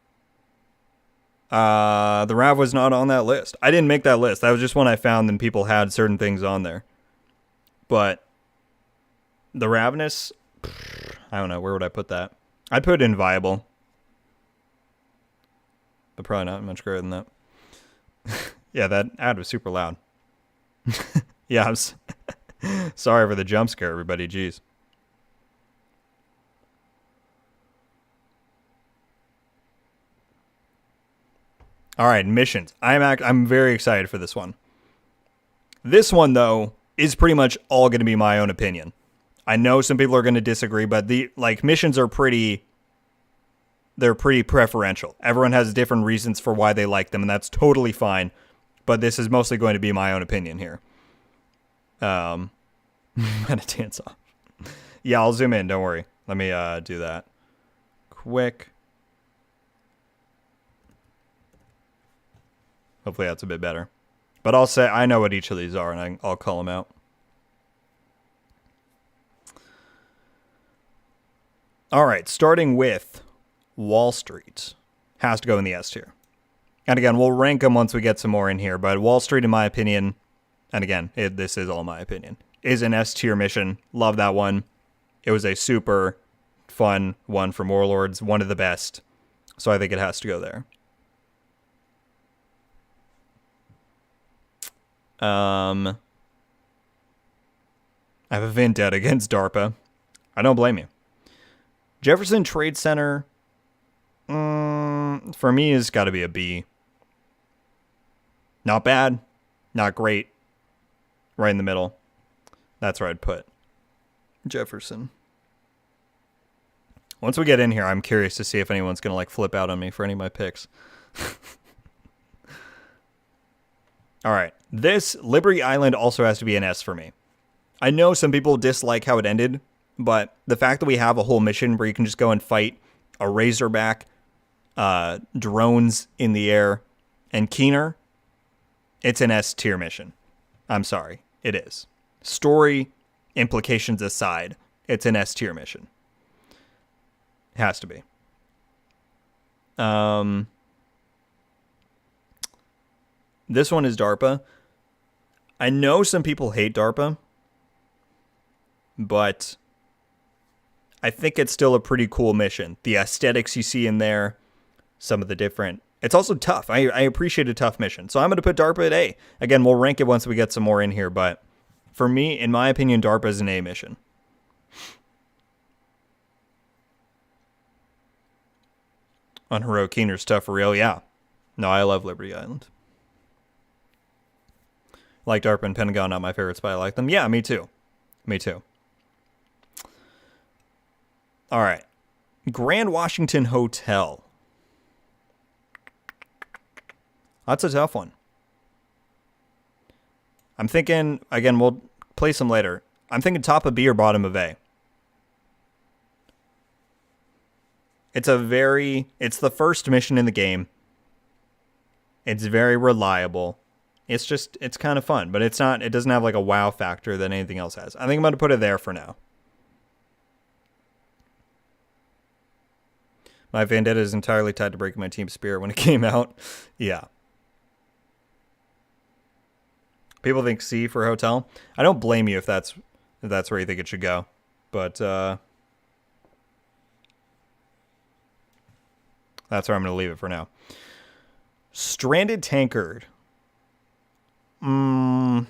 The RAV was not on that list. I didn't make that list. That was just one I found and people had certain things on there. But the Ravenous, I don't know. Where would I put that? I'd put it in viable. But probably not much greater than that. Yeah, that ad was super loud. Yeah, I was... Sorry for the jump scare, everybody. Jeez. All right, missions. I'm very excited for this one. This one, though, is pretty much all going to be my own opinion. I know some people are going to disagree, but missions are pretty preferential. Everyone has different reasons for why they like them, and that's totally fine. But this is mostly going to be my own opinion here. I'm gonna dance off. Yeah, I'll zoom in. Don't worry. Let me do that quick. Hopefully that's a bit better. But I'll say I know what each of these are, and I'll call them out. All right, starting with Wall Street. Has to go in the S tier. And again, we'll rank them once we get some more in here. But Wall Street, in my opinion, and again, this is all my opinion, is an S tier mission. Love that one. It was a super fun one from Warlords. One of the best. So I think it has to go there. I have a vendetta against DARPA. I don't blame you. Jefferson Trade Center, for me, has got to be a B. Not bad, not great. Right in the middle. That's where I'd put Jefferson. Once we get in here, I'm curious to see if anyone's going to flip out on me for any of my picks. All right. This Liberty Island also has to be an S for me. I know some people dislike how it ended, but the fact that we have a whole mission where you can just go and fight a Razorback drones in the air, and Keener, it's an S tier mission. I'm sorry, it is. Story implications aside, it's an S tier mission. Has to be. This one is DARPA. I know some people hate DARPA, but I think it's still a pretty cool mission. The aesthetics you see in there, some of the different... It's also tough. I appreciate a tough mission. So I'm going to put DARPA at A. Again, we'll rank it once we get some more in here, but for me, in my opinion, DARPA is an A mission. On Heroic Keener's tough for real, yeah. No, I love Liberty Island. Like DARPA and Pentagon, not my favorites, but I like them. Yeah, me too. Me too. All right. Grand Washington Hotel. That's a tough one. I'm thinking, again, we'll play some later. I'm thinking top of B or bottom of A. It's the first mission in the game. It's very reliable. It's kind of fun, but it doesn't have like a wow factor that anything else has. I think I'm going to put it there for now. My vendetta is entirely tied to breaking my team spirit when it came out. Yeah. People think C for hotel. I don't blame you if that's where you think it should go. But that's where I'm going to leave it for now. Stranded Tankard. All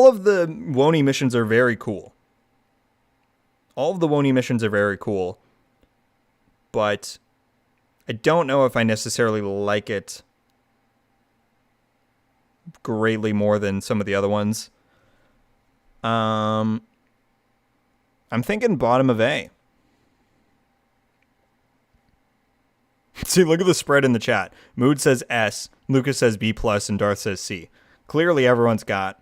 of the Wony missions are very cool. But I don't know if I necessarily like it greatly more than some of the other ones. I'm thinking bottom of A. See, look at the spread in the chat. Mood says S, Lucas says B+, and Darth says C. Clearly, everyone's got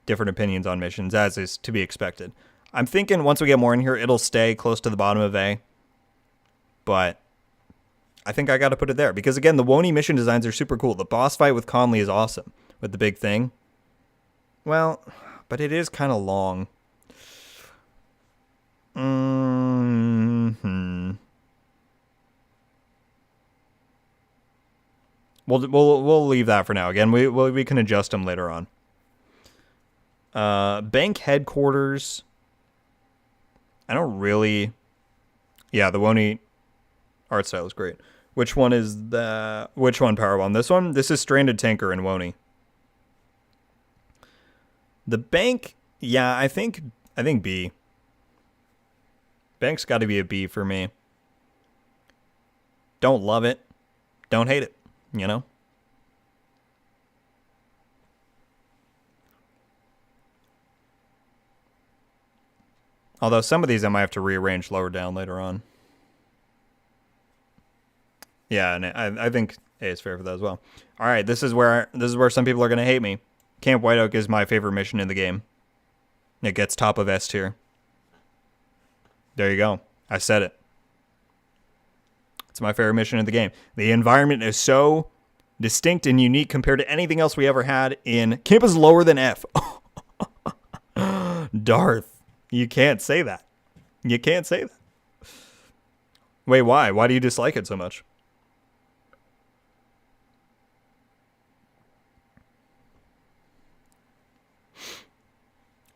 different opinions on missions, as is to be expected. I'm thinking once we get more in here, it'll stay close to the bottom of A. But I think I got to put it there. Because, again, the Wony mission designs are super cool. The boss fight with Conley is awesome. With the big thing. Well, but it is kind of long. We'll leave that for now. Again, we can adjust them later on. Bank headquarters. I don't really... Yeah, the Wony art style is great. Which one, Powerbomb? This one? This is Stranded Tanker and Wony. The bank, yeah, I think B. Bank's got to be a B for me. Don't love it. Don't hate it, you know? Although some of these I might have to rearrange lower down later on. Yeah, and I think A is fair for that as well. All right, this is where some people are going to hate me. Camp White Oak is my favorite mission in the game. It gets top of S tier. There you go. I said it. It's my favorite mission in the game. The environment is so distinct and unique compared to anything else we ever had in... Camp is lower than F. Darth. You can't say that. You can't say that. Wait, why? Why do you dislike it so much?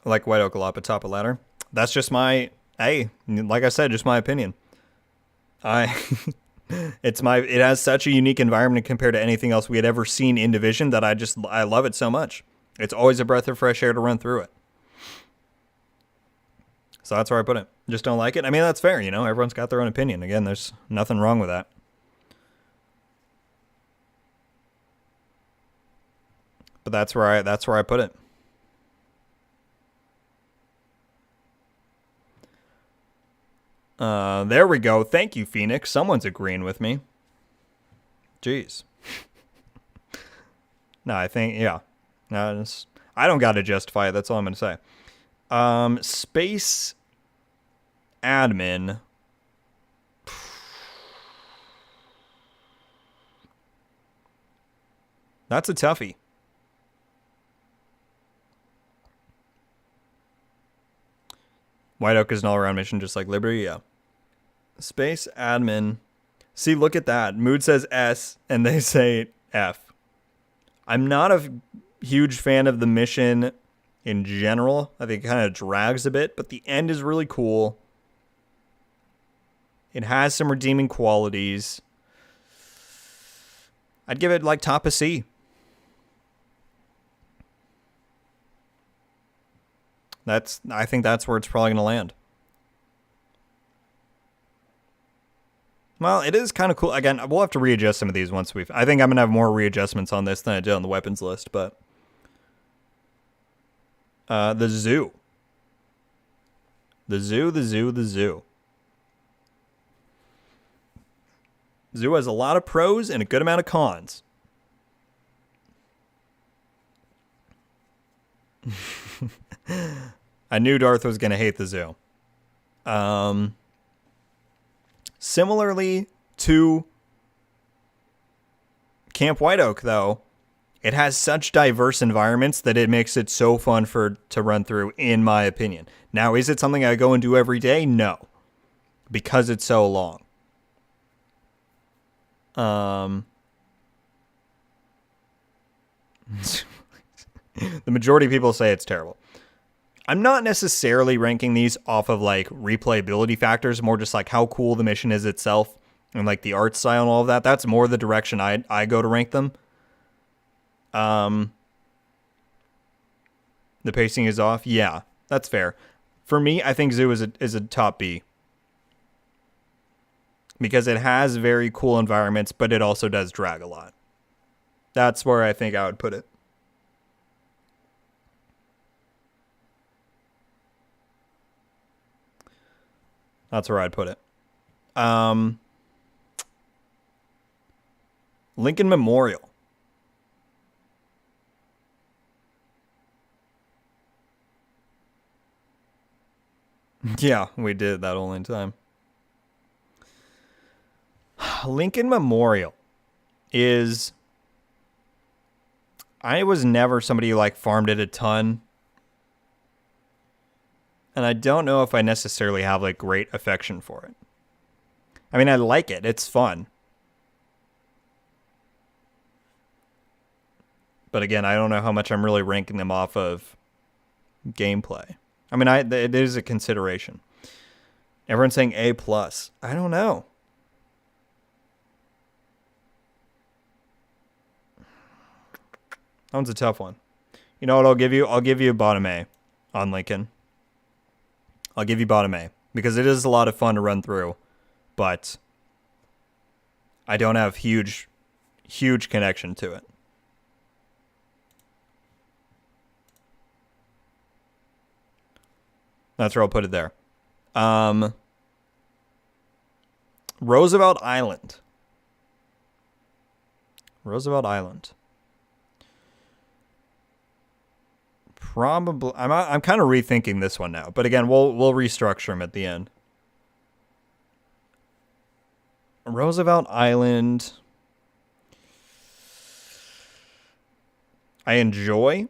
I like White Oak a lot, but top of ladder. That's just my... Hey, like I said, just my opinion. It has such a unique environment compared to anything else we had ever seen in Division that I love it so much. It's always a breath of fresh air to run through it. So that's where I put it. Just don't like it. I mean, that's fair, you know. Everyone's got their own opinion. Again, there's nothing wrong with that. But that's where I put it. There we go. Thank you, Phoenix. Someone's agreeing with me. Jeez. No, I think, yeah. No, I don't got to justify it. That's all I'm going to say. Space Admin. That's a toughie. White Oak is an all-around mission just like Liberty, yeah. Space admin. See, look at that. Mood says S, and they say F. I'm not a huge fan of the mission in general. I think it kind of drags a bit, but the end is really cool. It has some redeeming qualities. I'd give it like top of C. I think that's where it's probably going to land. Well, it is kind of cool. Again, we'll have to readjust some of these once I think I'm going to have more readjustments on this than I did on the weapons list, but the zoo. The zoo. Zoo has a lot of pros and a good amount of cons. I knew Darth was going to hate the zoo. Similarly to Camp White Oak, though, it has such diverse environments that it makes it so fun to run through, in my opinion. Now, is it something I go and do every day? No, because it's so long. The majority of people say it's terrible. I'm not necessarily ranking these off of like replayability factors, more just like how cool the mission is itself and like the art style and all of that. That's more the direction I go to rank them. The pacing is off. Yeah, that's fair. For me, I think Zoo is a top B. Because it has very cool environments, but it also does drag a lot. That's where I think I would put it. That's where I'd put it. Lincoln Memorial. Yeah, we did that only time. Lincoln Memorial is... I was never somebody who like farmed it a ton. And I don't know if I necessarily have like great affection for it. I mean, I like it. It's fun. But again, I don't know how much I'm really ranking them off of gameplay. I mean, it is a consideration. Everyone's saying A+. I don't know. That one's a tough one. You know what I'll give you? I'll give you a bottom A on Lincoln. I'll give you bottom A because it is a lot of fun to run through, but I don't have huge connection to it. That's where I'll put it there. Roosevelt Island. Roosevelt Island. Probably, I'm kind of rethinking this one now, but again, we'll restructure them at the end. Roosevelt Island, I enjoy,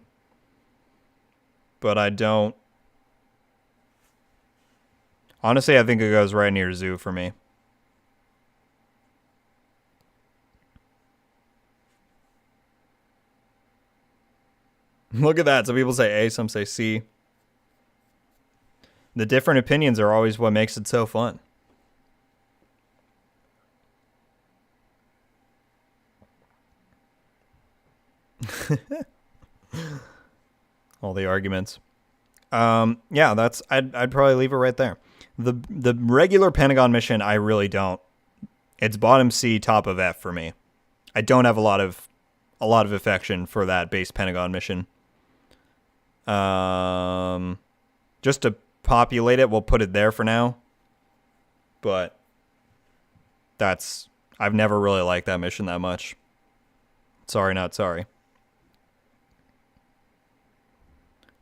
but I don't. Honestly, I think it goes right near Zoo for me. Look at that. Some people say A, some say C. The different opinions are always what makes it so fun. All the arguments. Yeah, that's I'd probably leave it right there. The regular Pentagon mission, I really don't. It's bottom C, top of F for me. I don't have a lot of affection for that base Pentagon mission. Just to populate it, we'll put it there for now. But I've never really liked that mission that much. Sorry, not sorry.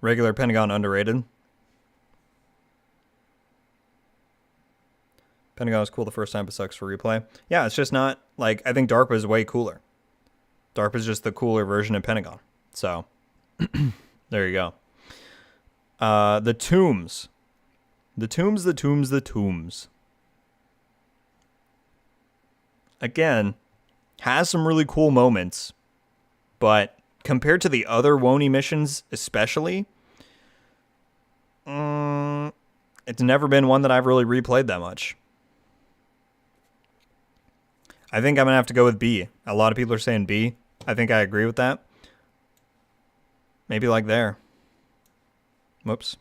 Regular Pentagon underrated. Pentagon was cool the first time, but sucks for replay. Yeah, it's just not, like, I think DARPA is way cooler. DARPA is just the cooler version of Pentagon. So, there you go. The tombs. The tombs. Again, has some really cool moments, but compared to the other Wony missions especially, it's never been one that I've really replayed that much. I think I'm going to have to go with B. A lot of people are saying B. I think I agree with that. Maybe like there. Whoops.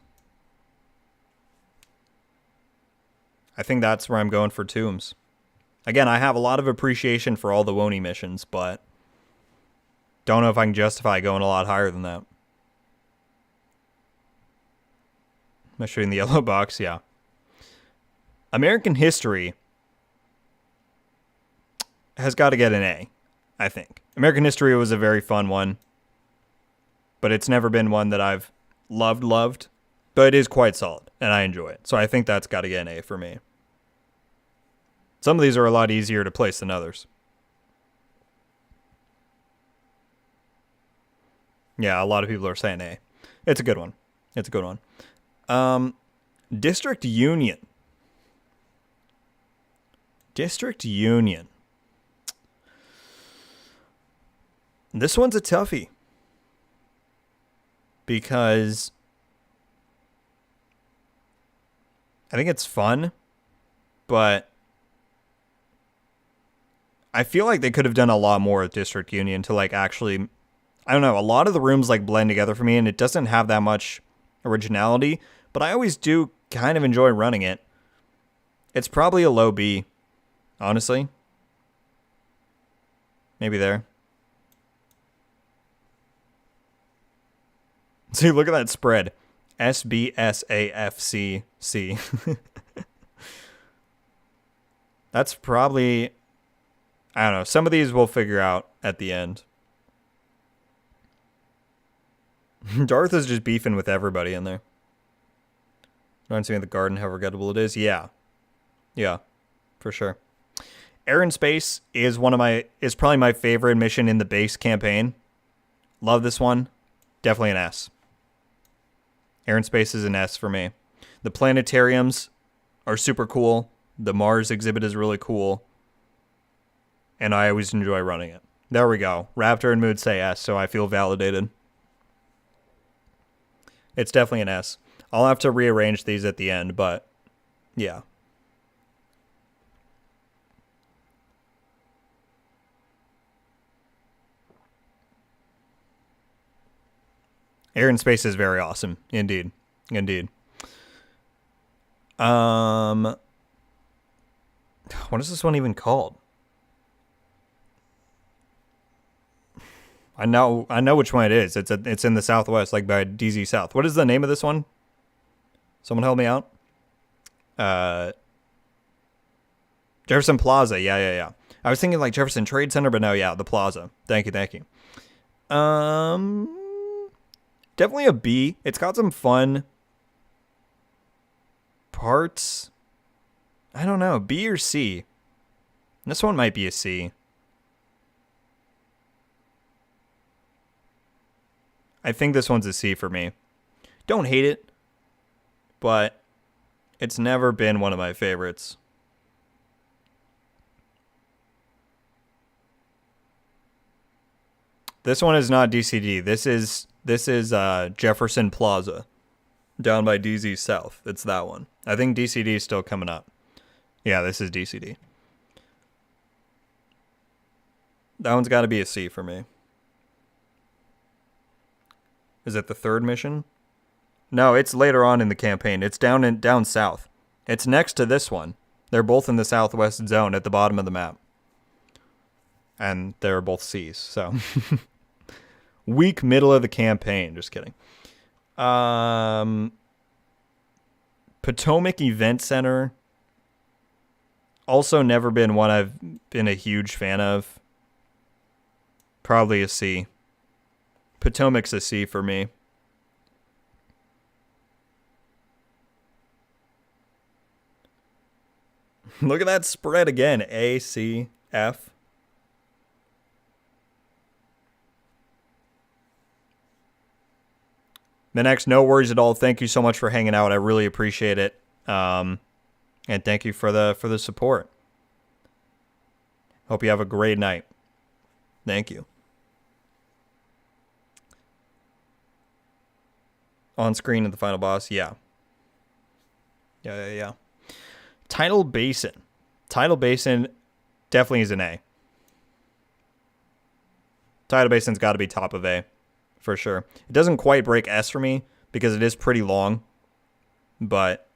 I think that's where I'm going for tombs. Again, I have a lot of appreciation for all the Wony missions, but don't know if I can justify going a lot higher than that. Am I showing the yellow box? Yeah. American History has got to get an A, I think. American History was a very fun one, but it's never been one that I've loved, but it is quite solid, and I enjoy it. So I think that's got to get an A for me. Some of these are a lot easier to place than others. Yeah, a lot of people are saying A. It's a good one. It's a good one. District Union. District Union. This one's a toughie. Because I think it's fun, but I feel like they could have done a lot more with District Union to like actually, I don't know, a lot of the rooms like blend together for me and it doesn't have that much originality, but I always do kind of enjoy running it. It's probably a low B, honestly. Maybe there. See, look at that spread. SBSAFCC. That's probably, I don't know. Some of these we'll figure out at the end. Darth is just beefing with everybody in there. Don't see the garden, how forgettable it is. Yeah. Yeah, for sure. Air and Space is probably my favorite mission in the base campaign. Love this one. Definitely an S. Air and Space is an S for me. The planetariums are super cool. The Mars exhibit is really cool. And I always enjoy running it. There we go. Raptor and Mood say S, so I feel validated. It's definitely an S. I'll have to rearrange these at the end, but yeah. Air and Space is very awesome. Indeed. Indeed. What is this one even called? I know which one it is. It's in the Southwest, like by DZ South. What is the name of this one? Someone help me out. Jefferson Plaza. Yeah. I was thinking like Jefferson Trade Center, but no, yeah, the Plaza. Thank you. Definitely a B. It's got some fun parts. I don't know, B or C. This one might be a C. I think this one's a C for me. Don't hate it, but it's never been one of my favorites. This one is not DCD. This is Jefferson Plaza, down by DZ South. It's that one. I think DCD is still coming up. Yeah, this is DCD. That one's got to be a C for me. Is it the third mission? No, it's later on in the campaign. It's down south. It's next to this one. They're both in the southwest zone at the bottom of the map. And they're both C's, so... Weak middle of the campaign. Just kidding. Potomac Event Center. Also never been one I've been a huge fan of. Probably a C. Potomac's a C for me. Look at that spread again. A, C, F. Minex, no worries at all. Thank you so much for hanging out. I really appreciate it. And thank you for the support. Hope you have a great night. Thank you. On screen at the final boss, yeah. Yeah. Tidal Basin. Tidal Basin definitely is an A. Tidal Basin's got to be top of A, for sure. It doesn't quite break S for me because it is pretty long, but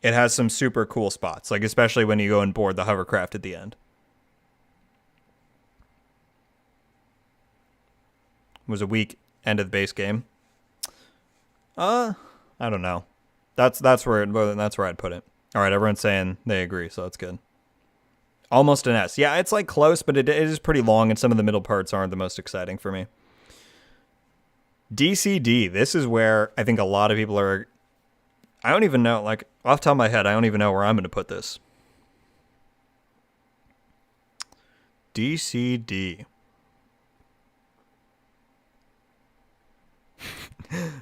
it has some super cool spots, like especially when you go and board the hovercraft at the end. It was a weak end of the base game. I don't know. That's where I'd put it. All right, everyone's saying they agree, so that's good. Almost an S. Yeah, it's like close, but it is pretty long, and some of the middle parts aren't the most exciting for me. DCD. This is where I think a lot of people are. I don't even know. Like off the top of my head, I don't even know where I'm going to put this. DCD.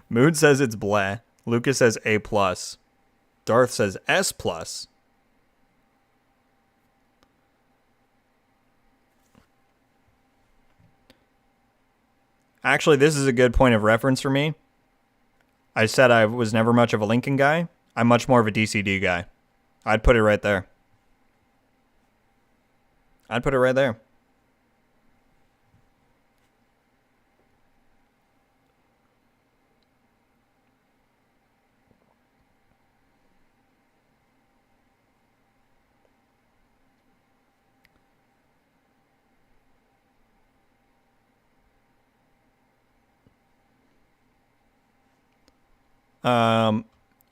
Mood says it's bleh. Lucas says A+. Darth says S+. Actually, this is a good point of reference for me. I said I was never much of a Lincoln guy. I'm much more of a DCD guy. I'd put it right there. I'd put it right there.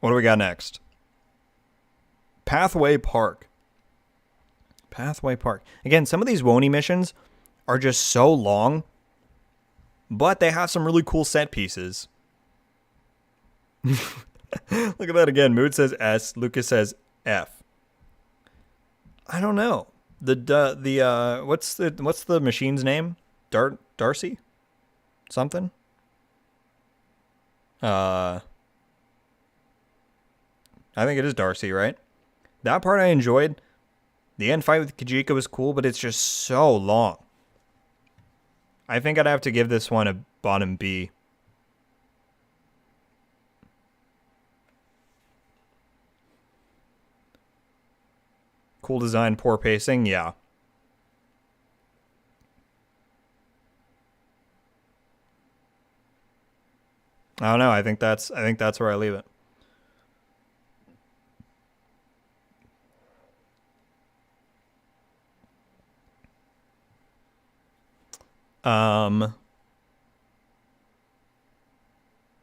What do we got next? Pathway Park. Pathway Park. Again, some of these Woney missions are just so long, but they have some really cool set pieces. Look at that again. Mood says S. Lucas says F. I don't know. What's the machine's name? Darcy? Something? I think it is Darcy, right? That part I enjoyed. The end fight with Kajika was cool, but it's just so long. I think I'd have to give this one a bottom B. Cool design, poor pacing, yeah. I don't know. I think that's where I leave it.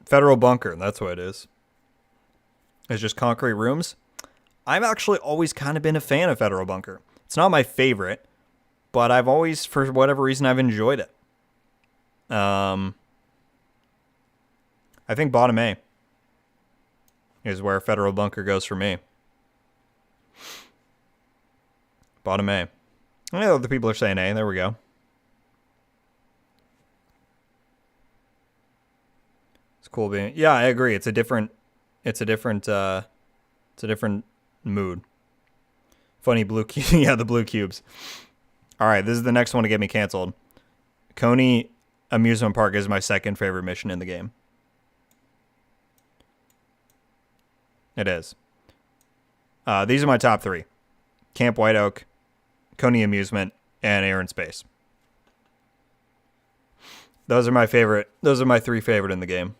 Federal Bunker, that's what it is. It's just concrete rooms. I've actually always kind of been a fan of Federal Bunker. It's not my favorite, but I've always, for whatever reason, I've enjoyed it. I think bottom A is where Federal Bunker goes for me. Bottom A. I know other people are saying A. There we go. It's cool being. Yeah, I agree. It's a different mood. Funny blue cube. Yeah, the blue cubes. All right, this is the next one to get me canceled. Coney Amusement Park is my second favorite mission in the game. It is. These are my top three. Camp White Oak, Coney Amusement, and Air and Space. Those are my favorite. Those are my three favorite in the game.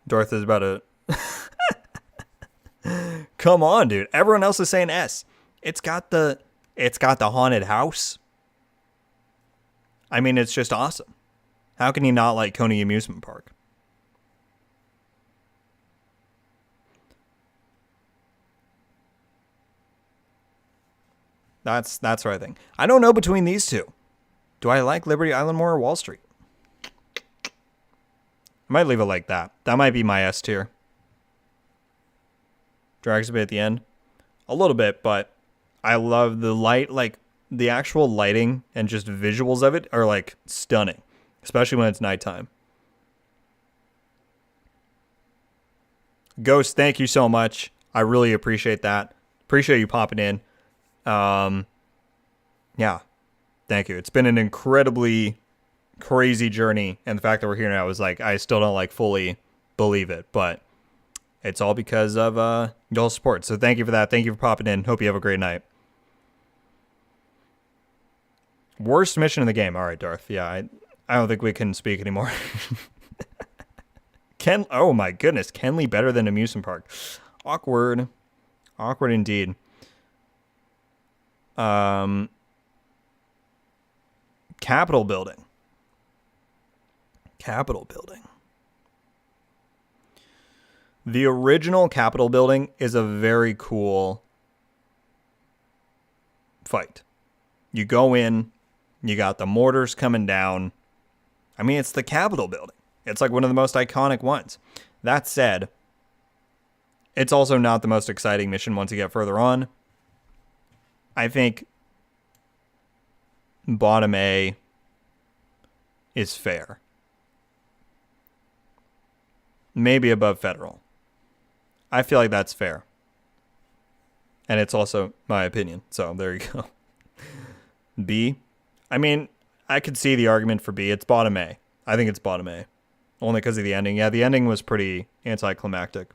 Darth is about to... Come on, dude. Everyone else is saying S. It's got the haunted house. I mean, it's just awesome. How can you not like Coney Amusement Park? That's what I think. I don't know between these two. Do I like Liberty Island more or Wall Street? I might leave it like that. That might be my S tier. Drags a bit at the end. A little bit, but I love the light, like the actual lighting and just visuals of it are like stunning, especially when it's nighttime. Ghost, thank you so much. I really appreciate that. Appreciate you popping in. Yeah, thank you. It's been an incredibly crazy journey, and the fact that we're here now is like, I still don't like fully believe it, but it's all because of y'all's support. So thank you for that. Thank you for popping in. Hope you have a great night. Worst mission in the game. All right, Darth. Yeah, I don't think we can speak anymore. Oh my goodness, Kenley better than amusement park. Awkward. Awkward indeed. Capitol building. Capitol building. The original Capitol building is a very cool fight. You go in, you got the mortars coming down. I mean, it's the Capitol building. It's like one of the most iconic ones. That said, it's also not the most exciting mission once you get further on. I think bottom A is fair. Maybe above Federal. I feel like that's fair. And it's also my opinion. So there you go. B. I mean, I could see the argument for B. It's bottom A. I think it's bottom A. Only because of the ending. Yeah, the ending was pretty anticlimactic.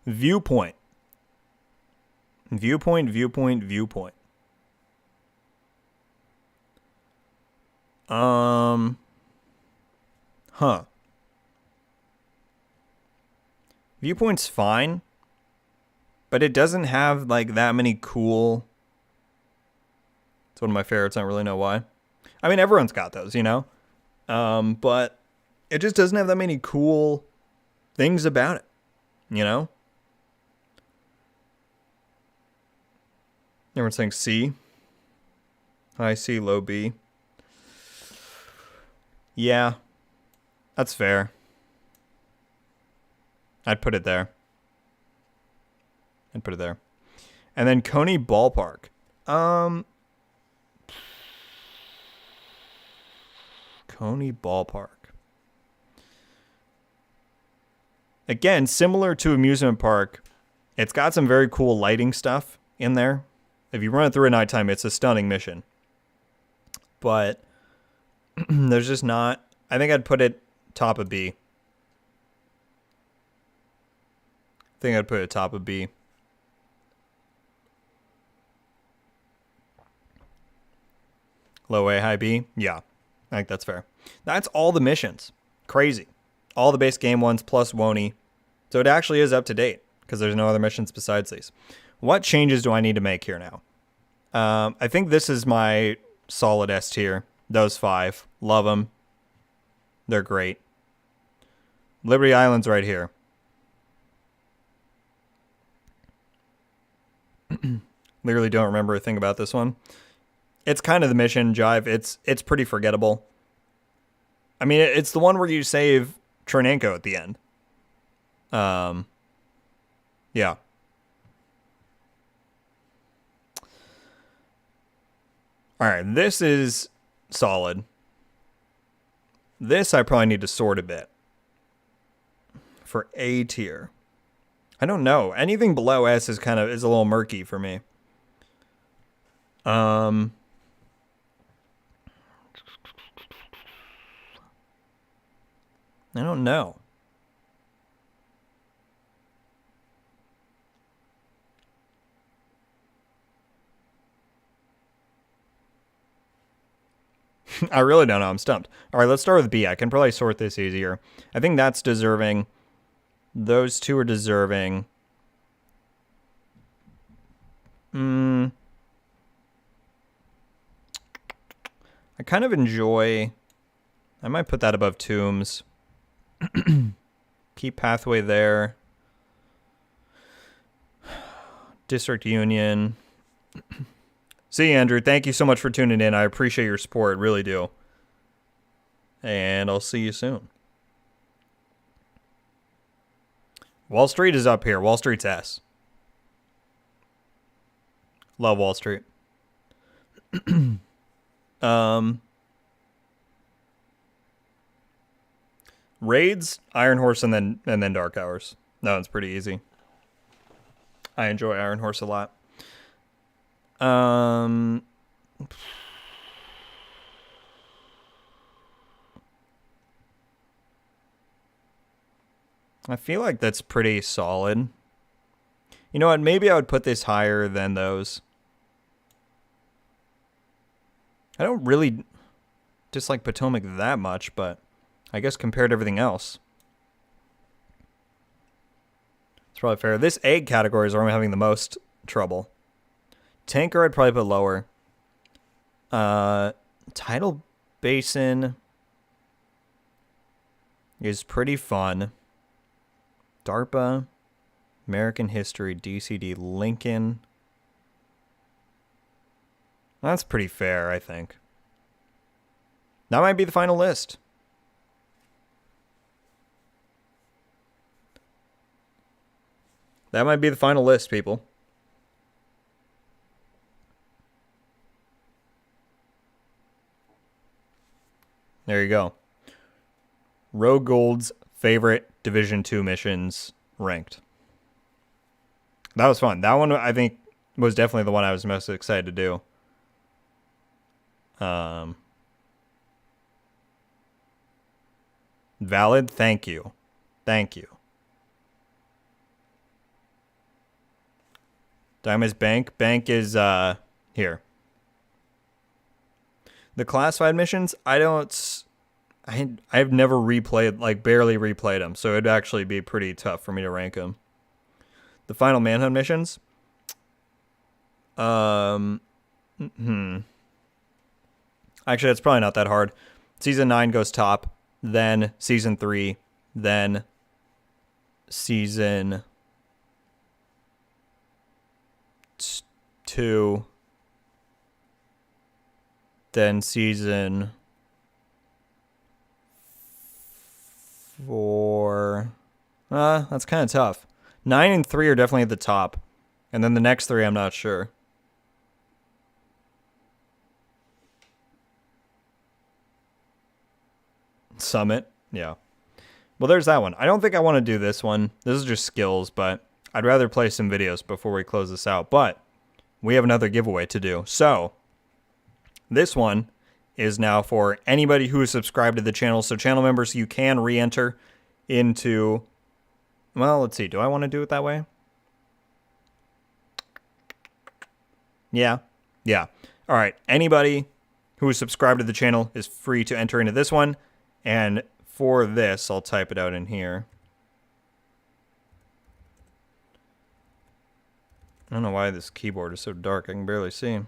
Viewpoint. Viewpoint. Viewpoint's fine, but it doesn't have like that many cool. It's one of my favorites. I don't really know why. I mean, everyone's got those, you know? But it just doesn't have that many cool things about it, you know? Everyone's saying C. High C, low B. Yeah, that's fair. I'd put it there. And then Coney Ballpark. Coney Ballpark. Again, similar to amusement park, it's got some very cool lighting stuff in there. If you run it through at nighttime, it's a stunning mission. But there's just not. I think I'd put it top of B. Low A, high B? Yeah, I think that's fair. That's all the missions. Crazy. All the base game ones plus Woney. So it actually is up to date because there's no other missions besides these. What changes do I need to make here now? I think this is my solid S tier. Those 5. Love them. They're great. Liberty Island's right here. Literally don't remember a thing about this one. It's kind of the mission, Jive. It's pretty forgettable. I mean, it's the one where you save Chernenko at the end. Yeah. All right, this is solid. This I probably need to sort a bit. For A tier. I don't know. Anything below S is a little murky for me. I don't know. I really don't know. I'm stumped. All right, let's start with B. I can probably sort this easier. I think that's deserving. Those two are deserving. I kind of enjoy. I might put that above Tombs. Keep Pathway there. District Union. See you, Andrew. Thank you so much for tuning in. I appreciate your support. Really do. And I'll see you soon. Wall Street is up here. Wall Street's S. Love Wall Street. Raids, Iron Horse, and then Dark Hours. That one's pretty easy. I enjoy Iron Horse a lot. I feel like that's pretty solid. You know what? Maybe I would put this higher than those. I don't really dislike Potomac that much, but I guess compared to everything else, it's probably fair. This egg category is where I'm having the most trouble. Tanker I'd probably put lower. Tidal Basin is pretty fun. DARPA, American History, DCD, Lincoln. That's pretty fair, I think. That might be the final list. That might be the final list, people. There you go. RogueGold's favorite Division 2 missions ranked. That was fun. That one, I think, was definitely the one I was most excited to do. Valid? Thank you. Thank you. Diamond's Bank. Bank is, here. The classified missions, I've never replayed, like barely replayed them, so it'd actually be pretty tough for me to rank them. The final manhunt missions, actually, it's probably not that hard. Season 9 goes top, then Season 3, then Season 2, then Season 4. That's kind of tough. 9 and 3 are definitely at the top. And then the next 3, I'm not sure. Summit. Yeah. Well, there's that one. I don't think I want to do this one. This is just skills, but I'd rather play some videos before we close this out. But we have another giveaway to do. So this one is now for anybody who is subscribed to the channel. So channel members, you can re-enter into... Well, let's see. Do I want to do it that way? Yeah. Yeah. All right. Anybody who is subscribed to the channel is free to enter into this one. And for this, I'll type it out in here. I don't know why this keyboard is so dark. I can barely see.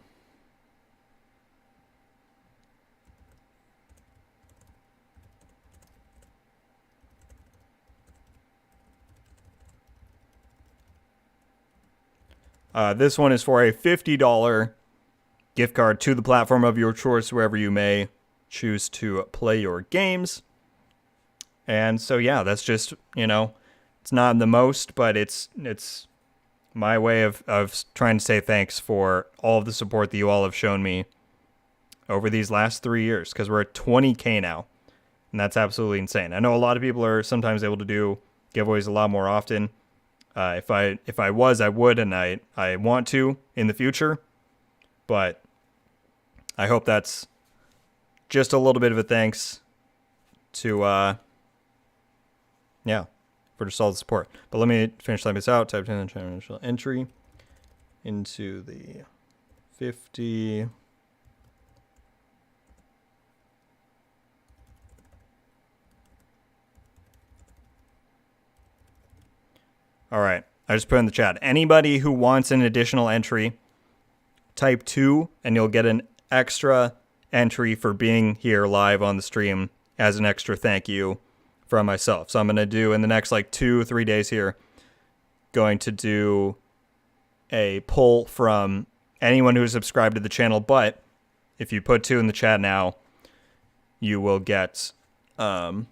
This one is for a $50 gift card to the platform of your choice, wherever you may choose to play your games. And so, yeah, that's just, you know, it's not the most, but it's my way of trying to say thanks for all of the support that you all have shown me over these last 3 years, because we're at 20K now, and that's absolutely insane. I know a lot of people are sometimes able to do giveaways a lot more often. If I was, I would, and I want to in the future, but I hope that's just a little bit of a thanks to, yeah, for just all the support. But let me finish typing this out. Type in the channel initial entry into the 50. All right, I just put in the chat. Anybody who wants an additional entry, type 2, and you'll get an extra entry for being here live on the stream as an extra thank you from myself. So I'm going to do, in the next like 2-3 days here, going to do a poll from anyone who's subscribed to the channel. But if you put 2 in the chat now, you will get a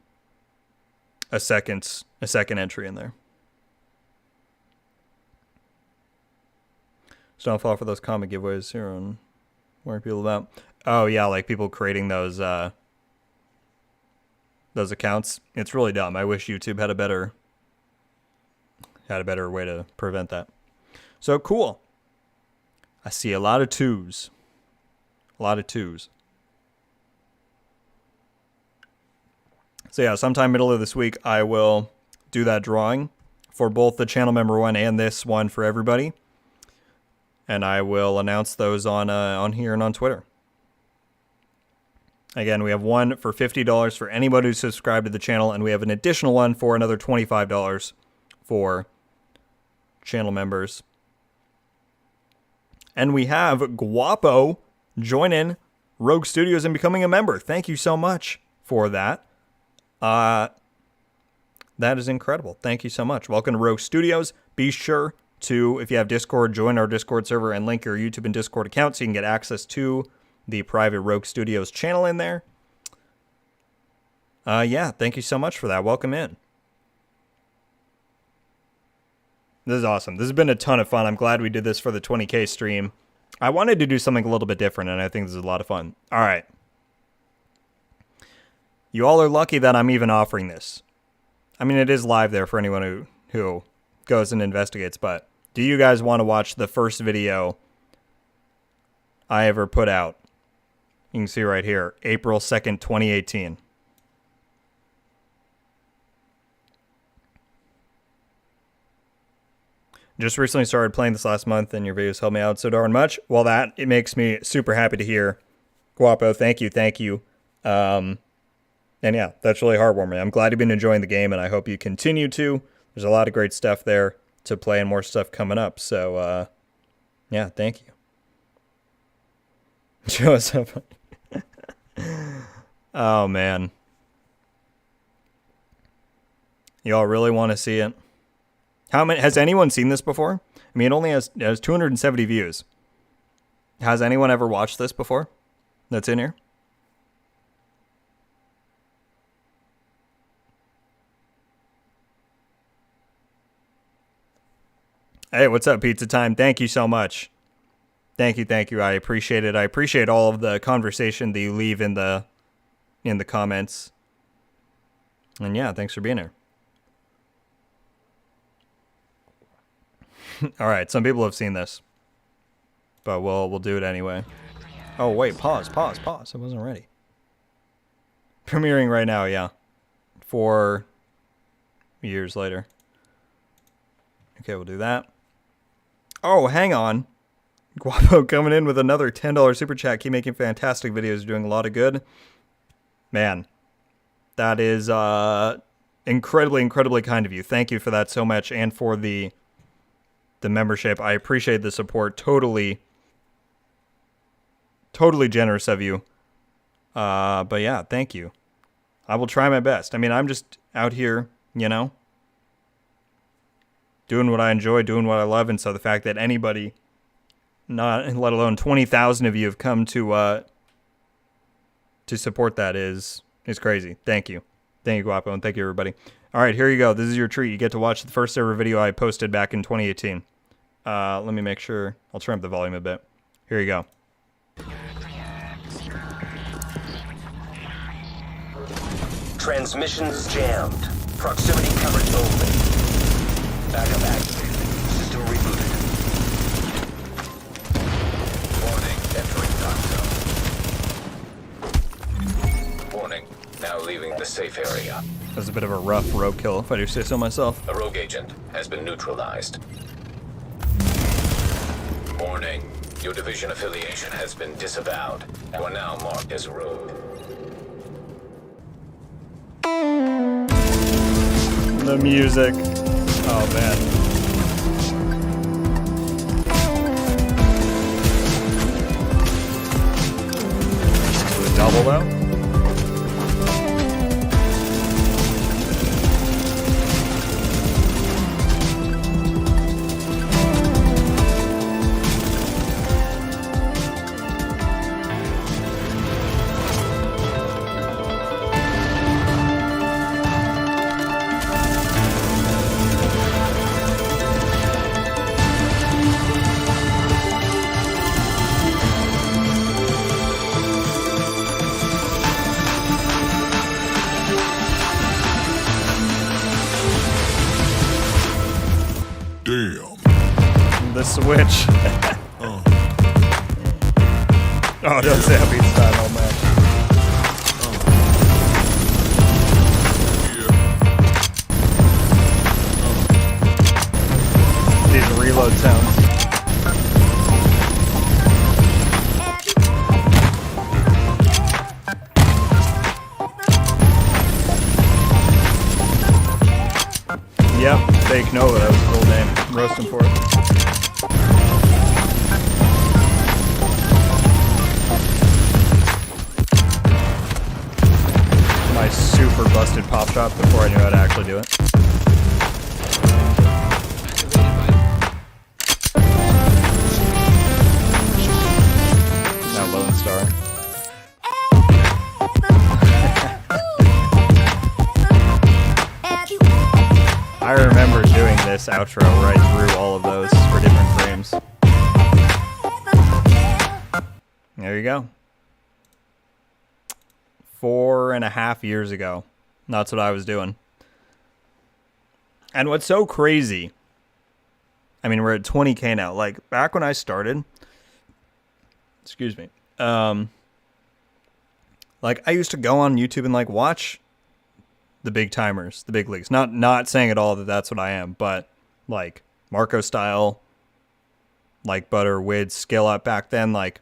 second entry in there. So don't fall for those comic giveaways here on where people about. Oh yeah, like people creating those those accounts. It's really dumb. I wish YouTube had a better way to prevent that. So cool. I see a lot of twos. A lot of twos. So yeah, sometime middle of this week, I will do that drawing for both the channel member one and this one for everybody. And I will announce those on here and on Twitter. Again, we have one for $50 for anybody who's subscribed to the channel, and we have an additional one for another $25 for channel members. And we have Guapo joining Rogue Studios and becoming a member. Thank you so much for that. That is incredible. Thank you so much. Welcome to Rogue Studios. Be sure to, if you have Discord, join our Discord server and link your YouTube and Discord account so you can get access to the private Rogue Studios channel in there. Yeah, thank you so much for that. Welcome in. This is awesome. This has been a ton of fun. I'm glad we did this for the 20K stream. I wanted to do something a little bit different, and I think this is a lot of fun. All right. You all are lucky that I'm even offering this. I mean, it is live there for anyone who goes and investigates, but do you guys want to watch the first video I ever put out? You can see right here, April 2nd, 2018. Just recently started playing this last month, and your videos helped me out so darn much. Well, it makes me super happy to hear. Guapo, thank you. And yeah, that's really heartwarming. I'm glad you've been enjoying the game, and I hope you continue to. There's a lot of great stuff there to play and more stuff coming up. So, yeah, thank you. Joseph. Oh, man. Y'all really want to see it? How many? Has anyone seen this before? I mean, it only has 270 views. Has anyone ever watched this before? That's in here? Hey, what's up, Pizza Time? Thank you so much. Thank you. I appreciate it. I appreciate all of the conversation that you leave in the comments. And yeah, thanks for being here. All right, some people have seen this, but we'll do it anyway. Oh wait, pause. I wasn't ready. Premiering right now, yeah. 4 years later. Okay, we'll do that. Oh, hang on. Guapo coming in with another $10 super chat. Keep making fantastic videos, doing a lot of good. Man, that is incredibly kind of you. Thank you for that so much, and for the membership. I appreciate the support. Totally generous of you. But yeah, thank you. I will try my best. I mean, I'm just out here, doing what I enjoy, doing what I love, and so the fact that anybody, not let alone 20,000 of you, have come to support that is crazy. Thank you, Guapo, and thank you, everybody. All right, here you go. This is your treat. You get to watch the first ever video I posted back in 2018. Let me make sure. I'll turn up the volume a bit. Here you go. Transmissions jammed. Proximity coverage only. Backup activated. System rebooted. Warning, entering dark zone. Warning, now leaving the safe area. That was a bit of a rough rogue kill, if I do say so myself. A rogue agent has been neutralized. Warning, your division affiliation has been disavowed. You are now marked as rogue. The music. Oh, man. The double, though? Damn. The Switch. Oh, don't say I beat style, oh man. These reload sounds. Yep, fake Nova, that was a cool name. Roast him for it. My super busted pop shot before I knew how to actually do it. Now Lone Star. I remember doing this outro right through all of those for different frames. There you go. 4.5 years ago. That's what I was doing. And what's so crazy, I mean, we're at 20K now. Like, back when I started, excuse me, like, I used to go on YouTube and, like, watch the big timers, the big leagues. Not saying at all that that's what I am, but, like, Marco Style, like, Butter, Wid, Skill Up back then, like,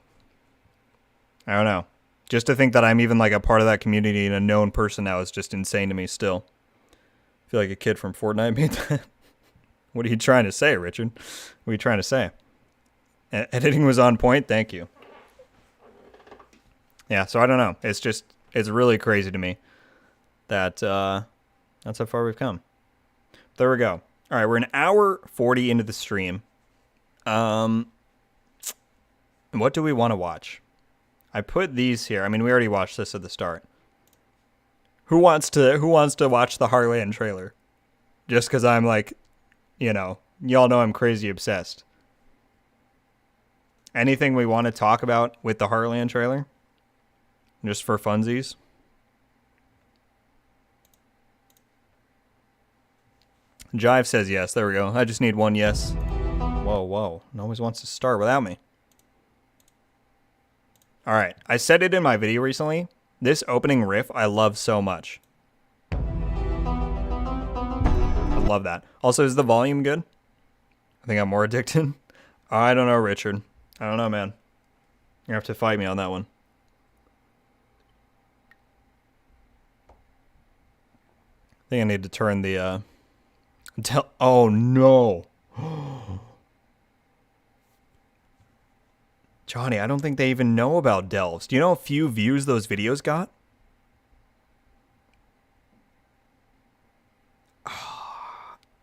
I don't know. Just to think that I'm even, like, a part of that community and a known person now is just insane to me still. I feel like a kid from Fortnite made that. What are you trying to say, Richard? What are you trying to say? Editing was on point. Thank you. Yeah, so I don't know. It's really crazy to me that that's how far we've come. There we go. All right, we're an hour 40 into the stream. What do we want to watch? I put these here. I mean, we already watched this at the start. Who wants to watch the Heartland trailer? Just because I'm like, you know, y'all know I'm crazy obsessed. Anything we want to talk about with the Heartland trailer? Just for funsies? Jive says yes. There we go. I just need one yes. Whoa. No one wants to start without me. All right. I said it in my video recently. This opening riff I love so much. I love that. Also, is the volume good? I think I'm more addicted. I don't know, Richard. I don't know, man. You have to fight me on that one. I think I need to turn the oh no. Johnny, I don't think they even know about delves. Do you know how few views those videos got?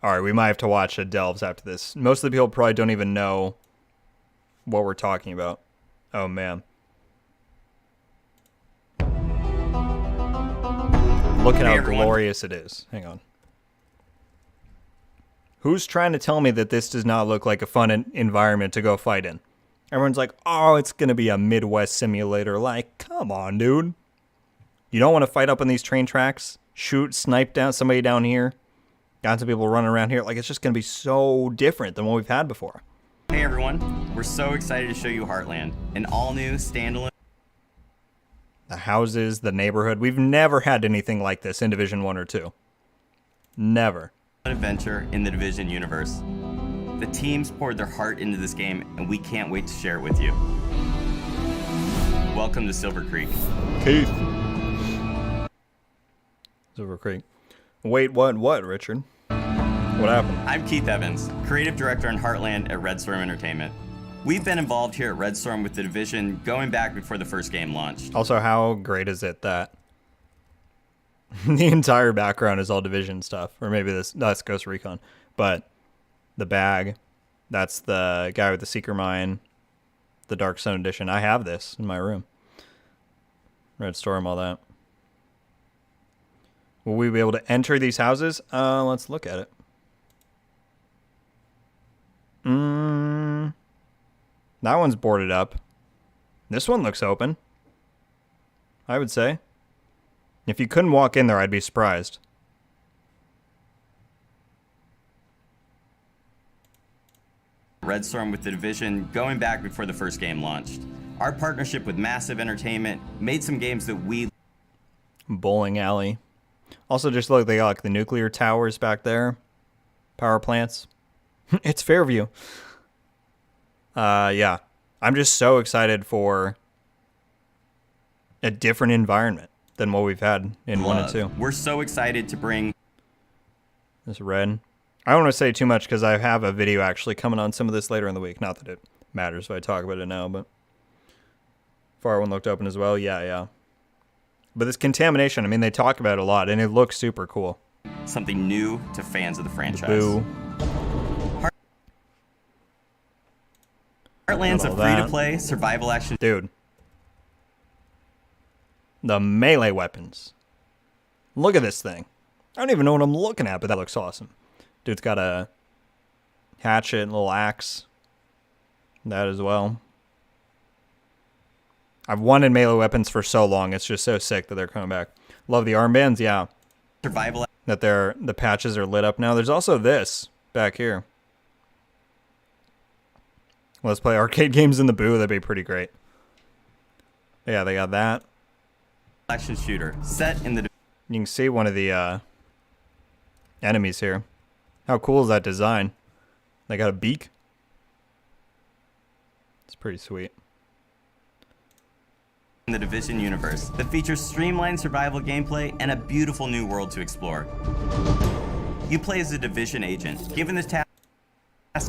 Alright, we might have to watch a delves after this. Most of the people probably don't even know what we're talking about. Oh, man. Look at how glorious it is. Hang on. Who's trying to tell me that this does not look like a fun environment to go fight in? Everyone's like, oh, it's going to be a Midwest simulator. Like, come on, dude. You don't want to fight up on these train tracks? Shoot, snipe down somebody down here? Got some people running around here. Like, it's just going to be so different than what we've had before. Hey, everyone. We're so excited to show you Heartland, an all-new standalone... The houses, the neighborhood. We've never had anything like this in Division 1 or 2. Never. ...adventure in the Division universe. The teams poured their heart into this game, and we can't wait to share it with you. Welcome to Silver Creek. Keith. Silver Creek. Wait, what, Richard? What happened? I'm Keith Evans, Creative Director in Heartland at Red Storm Entertainment. We've been involved here at Red Storm with the Division going back before the first game launched. Also, how great is it that the entire background is all Division stuff? Or maybe that's Ghost Recon. But the bag, that's the guy with the Seeker Mine, the Dark Sun Edition. I have this in my room. Red Storm, all that. Will we be able to enter these houses? Let's look at it. That one's boarded up. This one looks open, I would say. If you couldn't walk in there, I'd be surprised. Red Storm with the Division going back before the first game launched. Our partnership with Massive Entertainment made some games that we Bowling alley. Also, just look, they got like the nuclear towers back there. Power plants. It's Fairview. Yeah. I'm just so excited for a different environment than what we've had in 1 and 2. We're so excited to bring This red. I don't want to say too much because I have a video actually coming on some of this later in the week. Not that it matters if I talk about it now, but Far One looked open as well. Yeah. But this contamination, I mean, they talk about it a lot, and it looks super cool. something new to fans of the franchise. Boo. Heartland's a free-to-play survival action. Dude. The melee weapons. Look at this thing. I don't even know what I'm looking at, but that looks awesome. Dude's got a hatchet and a little axe. That as well. I've wanted melee weapons for so long. It's just so sick that they're coming back. Love the armbands, yeah. Survival. That the patches are lit up now. There's also this back here. Let's play arcade games in the boo. That'd be pretty great. Yeah, they got that. Action shooter set in the. You can see one of the enemies here. How cool is that design? They got a beak. It's pretty sweet. In the Division universe that features streamlined survival gameplay and a beautiful new world to explore. You play as a Division agent, given the task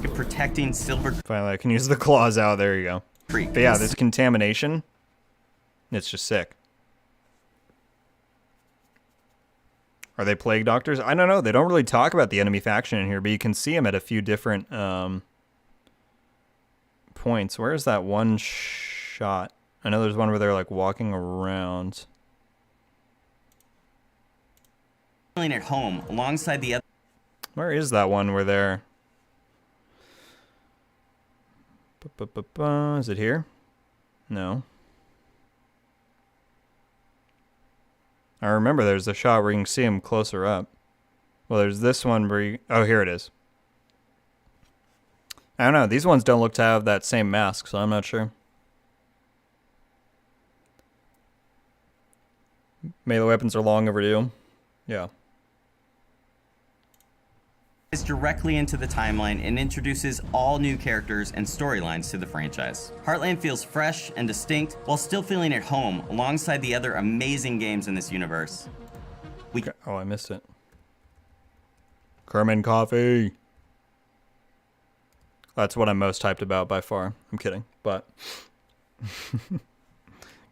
of protecting Silver Finally, I can use the claws out. There you go. Creek. But yeah, this contamination, it's just sick. Are they plague doctors? I don't know. They don't really talk about the enemy faction in here, but you can see them at a few different points. Where is that one shot? I know there's one where they're like walking around. Feeling at home alongside the other. Where is that one where they're... Is it here? No. I remember there's a shot where you can see him closer up. Well, there's this one where you... Oh, here it is. I don't know. These ones don't look to have that same mask, so I'm not sure. Melee weapons are long overdue. Yeah. Is directly into the timeline and introduces all new characters and storylines to the franchise. Heartland feels fresh and distinct while still feeling at home alongside the other amazing games in this universe. Oh, I missed it. Kerman coffee. That's what I'm most hyped about by far. I'm kidding, but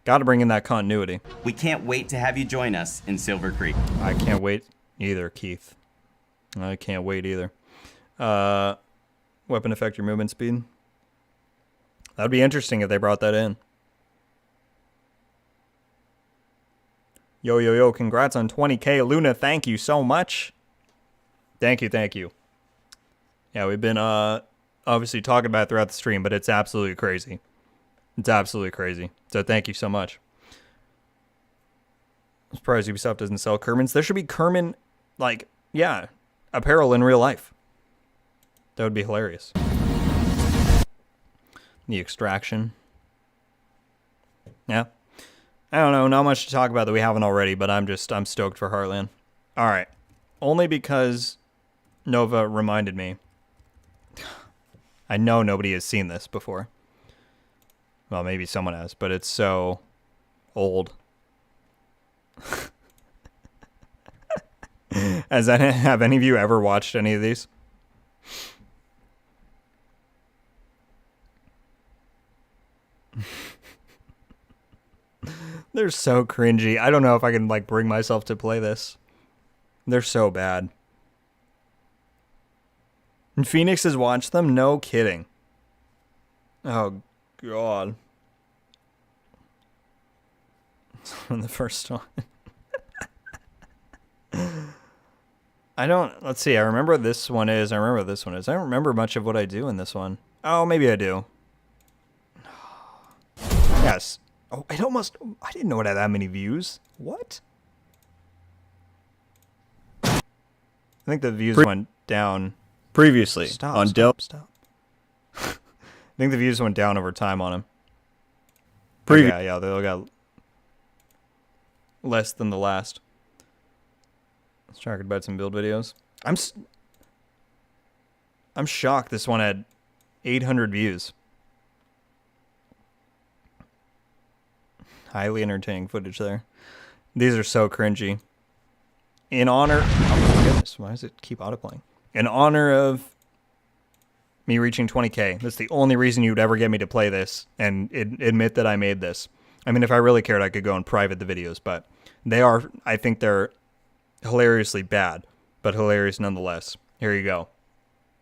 got to bring in that continuity. We can't wait to have you join us in Silver Creek. I can't wait either, Keith. I can't wait either. Weapon affect your movement speed. That'd be interesting if they brought that in. Yo, congrats on 20K. Luna, thank you so much. Thank you. Yeah, we've been obviously talking about it throughout the stream, but it's absolutely crazy. It's absolutely crazy. So thank you so much. I'm surprised Ubisoft doesn't sell Kermans. There should be Kerman, like, yeah, apparel in real life. That would be hilarious. The extraction. Yeah. I don't know, not much to talk about that we haven't already, but I'm stoked for Heartland. Alright. Only because Nova reminded me. I know nobody has seen this before. Well, maybe someone has, but it's so old. Have any of you ever watched any of these? They're so cringy. I don't know if I can like bring myself to play this. They're so bad. And Phoenix has watched them? No kidding. Oh, God. On the first one. Let's see, I remember what this one is. I don't remember much of what I do in this one. Oh, maybe I do. Yes. Oh, I didn't know it had that many views. What? I think the views went down. Previously Stop. I think the views went down over time on him. Yeah, they all got less than the last. Let's try to about some build videos. I'm shocked this one had 800 views. Highly entertaining footage there. These are so cringy. In honor... Oh my goodness, why does it keep autoplaying? In honor of me reaching 20k. That's the only reason you'd ever get me to play this and admit that I made this. I mean, if I really cared, I could go and private the videos, but I think they're hilariously bad, but hilarious nonetheless. Here you go.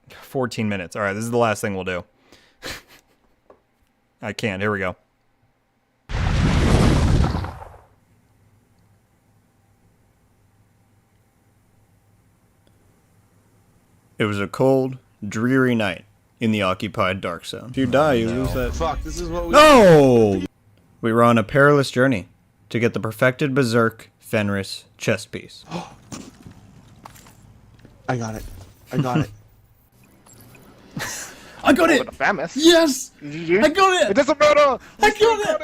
14 minutes. All right, this is the last thing we'll do. I can't. Here we go. It was a cold, dreary night in the occupied Dark Zone. If you die, you lose that. Fuck, this is what we... No! We were on a perilous journey to get the perfected Berserk Fenris chest piece. I got it. I got it. I got it! Famous. Yes! I got it! It doesn't matter! I got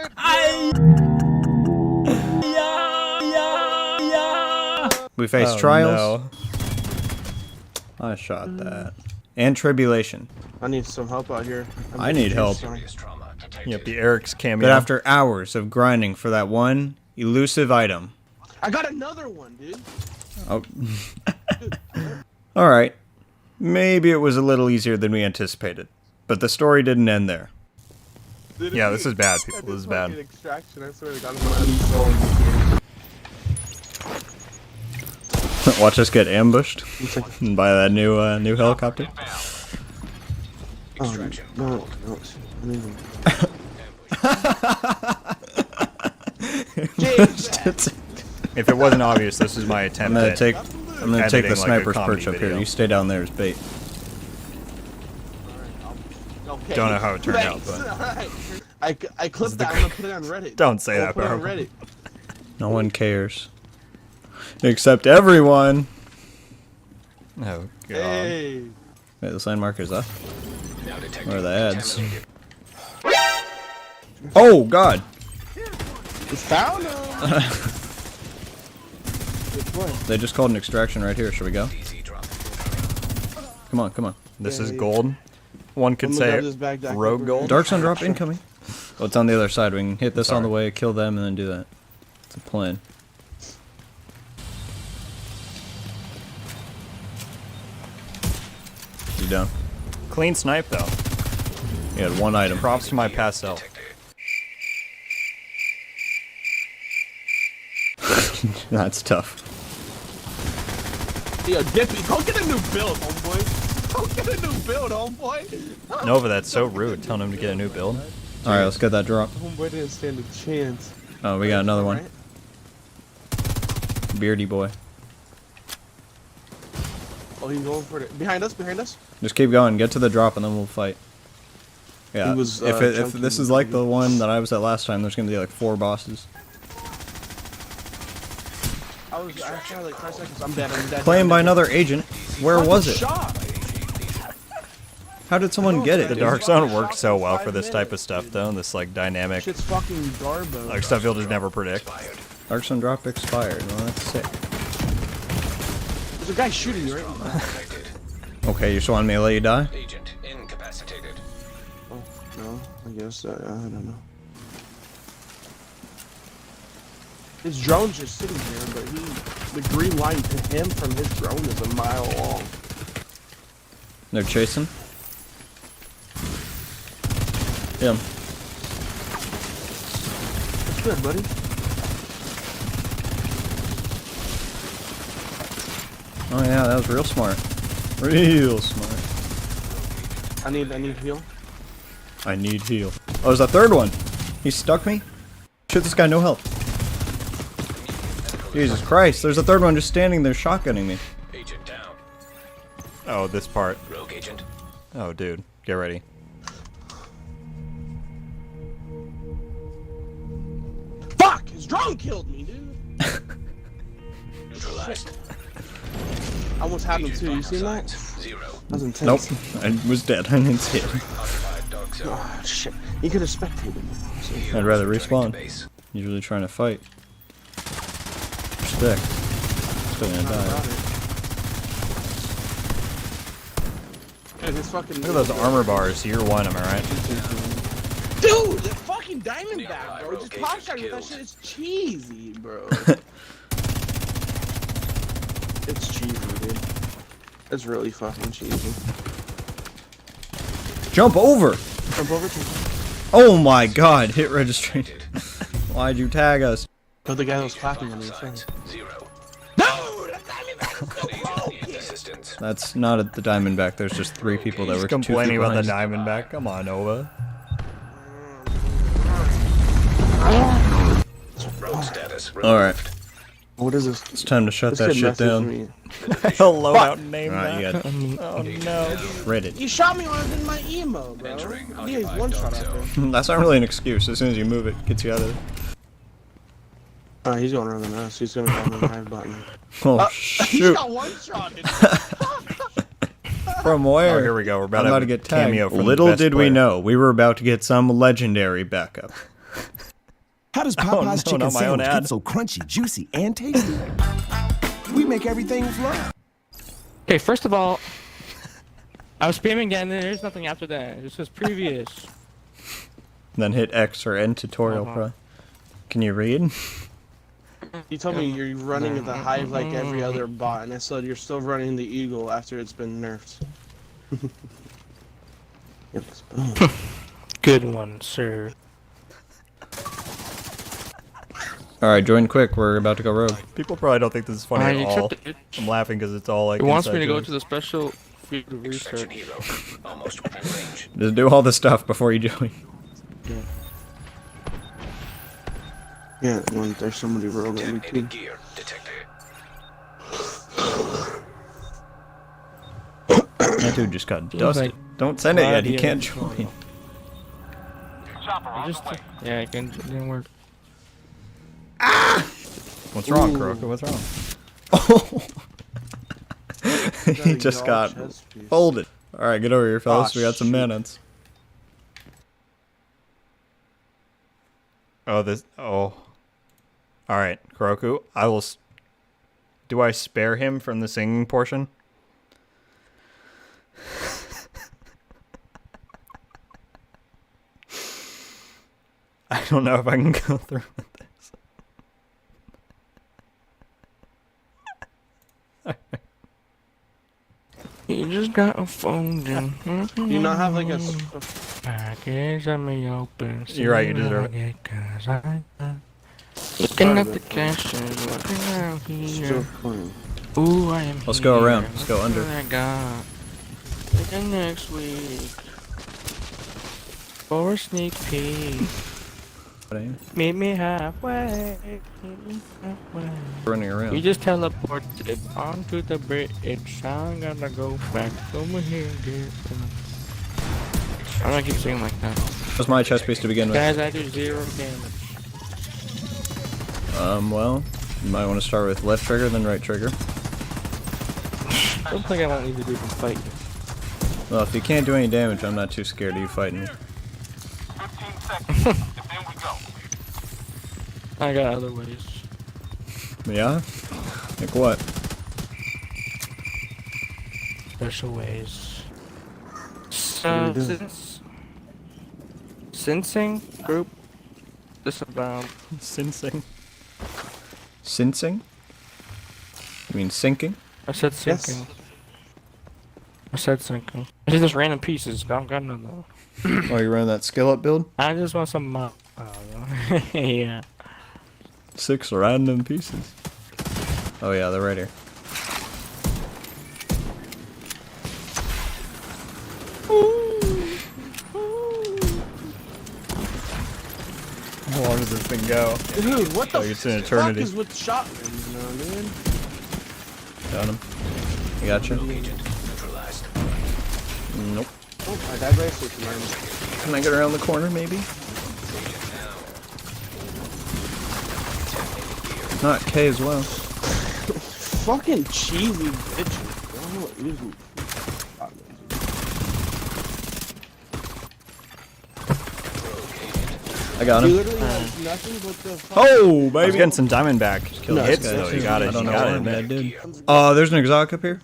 it! We faced trials. No. I shot that. And tribulation. I need some help out here. I need help. Yep, the Eric's cameo. But after hours of grinding for that one elusive item. I got another one, dude. Oh. Alright. Maybe it was a little easier than we anticipated. But the story didn't end there. Yeah, this is bad, people. This is bad. Extraction, I swear to God, Watch us get ambushed by that new helicopter. Oh, no. If it wasn't obvious, this is my attempt. I'm gonna take the sniper's perch up here. You stay down there as bait. Okay. Don't know how it turned out, but I clipped that. I'm gonna put it on Reddit. Don't say that, bro. Reddit. No one cares. Except everyone. Oh, God. Hey. Wait, the sign marker's up? Where are the ads? Oh, God! We found him! Which one? They just called an extraction right here. Should we go? Come on, come on. This is gold. One could say RogueGold. Dark Sun drop incoming. Oh, it's on the other side. We can hit this on the way, kill them, and then do that. It's a plan. You down? Clean snipe, though. He had one item. Props to my past self. That's tough. Yo, Dippy, go get a new build, homeboy. Go get a new build, homeboy. Nova, that's so rude, telling him to get a new build. Alright, let's get that drop. Homeboy didn't stand a chance. Oh, we got another one. Beardy boy. Oh, he's going for it. Behind us, behind us. Just keep going, get to the drop, and then we'll fight. Yeah, if this is like the one that I was at last time, there's gonna be like 4 bosses. I tried like 5 seconds. I'm dead. Claimed by another agent. Where was it? How did someone get it? The Dark Zone works so well for this type of stuff, though. This like dynamic, shit's fucking garbo. Like stuff you'll just never predict. Dark Zone drop expired. Well, that's sick. There's a guy shooting you right. Okay, you just wanted me to let you die? Agent incapacitated. Oh no, I guess I don't know. His drone's just sitting there, but the green line to him from his drone is a mile long. They're chasing. Yeah. That's good, buddy. Oh yeah, that was real smart. Real smart. I need heal. I need heal. Oh, there's a third one. He stuck me. Shoot this guy, no help. Jesus Christ, there's a third one just standing there shotgunning me. Agent down. Oh, this part. Rogue agent. Oh, dude, get ready. Fuck! His drone killed me, dude. Neutralized. I almost had him too. You seen that? 0. That was intense. Nope, I was dead. I didn't see it. Occupied dog zone. Oh, shit. You could have spectated me. I'd rather Returning to respawn. base. Usually trying to fight. Stick. Still gonna die. Yeah, this fucking Look at those armor bars. Year 1, am I right? Dude, the fucking Diamondback, bro. Just Rogue pop agents shot with that killed. shit is cheesy, bro. It's cheesy, dude. It's really fucking cheesy. Jump over! Jump over to Oh my god, hit registry. Why'd you tag us? Oh, the guy that was clapping on me. Sight 0. Dude, that Diamondback is so broken! Assistance. That's not at the Diamondback. There's just 3 people that were complaining 2 feet about the behind. Diamondback. Come on, Nova. Rogue status. Alright, What is this? it's time to shut This that kid shit messaged down. me. Loadout name Alright, you that. got Oh no. shredded. You shot me when I was in my emo, bro. Entering Yeah, he's occupied one shot dog out there. zone. That's not really an excuse. As soon as you move it, gets you out of there. He's going around the nest. He's gonna call me the hive button. Oh, He shoot. got one shot. From Oh, where? here we go. We're I'm about to get tagged. cameo from the Little best did we player. know, we were about to get some legendary backup. How does Oh, Popeye's no, chicken not my own sandwich ad. get so crunchy, juicy, and tasty? We make everything flow. Okay, first of all, I was spamming again, and there's nothing after that. This was previous. Then hit X or end tutorial, pro. Can you read? You told me you're running the hive like every other bot, and I said you're still running the eagle after it's been nerfed. Yes. Good one, sir. Alright, join quick. We're about to go rogue. People probably don't think this is funny I at all. accepted it. I'm laughing because it's all like. It wants inside me to go jokes. to the special field of Extraction research. hero. Almost within range. Just do all the stuff before you join. Yeah, when there's somebody rogue at me Detonated too. gear detected. That dude just got dusted. like Don't send it yet. He gladiator can't control. join. I just, yeah, it didn't work. What's wrong, Kuroko? What's wrong? He just got folded. Alright, get over here, fellas. We got some minutes. Oh, this. Oh. Alright, Kuroko. I will. Do I spare him from the singing portion? I don't know if I can go through with this. You just got a phone in. Do you not have like a package on me open? You're right, you deserve it. Looking at the cash, looking out here. still playing? Ooh, I am Let's go around. here. Let's go What under. I got. Looking next week. For a sneak peek. Meet me halfway. Meet me halfway. Running around. You just teleported onto the bridge. I'm gonna go back over here and get them. I'm gonna keep singing like that. That's my chest piece to begin with. Guys, I do 0 damage. Well, you might want to start with left trigger, then right trigger. I don't think I won't need to do some fighting. Well, if you can't do any damage, I'm not too scared of you fighting me. 15 seconds, and then we go. I got other ways. Yeah? Like what? Special ways. So, sensing group disavowed. Sensing. Sensing? You mean sinking? I said sinking. I said sinking. I see just random pieces. I don't got none though. Oh, you running that skill up build? I just want some yeah. 6 random pieces. Oh yeah, they're right here. How long does this thing go? Dude, what the Like it's an fuck eternity. is with shotguns now, dude? Got him. I got you. Nope. Oh, I died by a switch, man. Can I get around the corner, maybe? Not K as well. Fucking cheesy bitches. I don't know what it is. I got He him. literally has nothing but the. Oh, baby! I was getting some diamondback hits though. You got it. I don't You know got why, it. but I did. Oh, there's an exotic up here.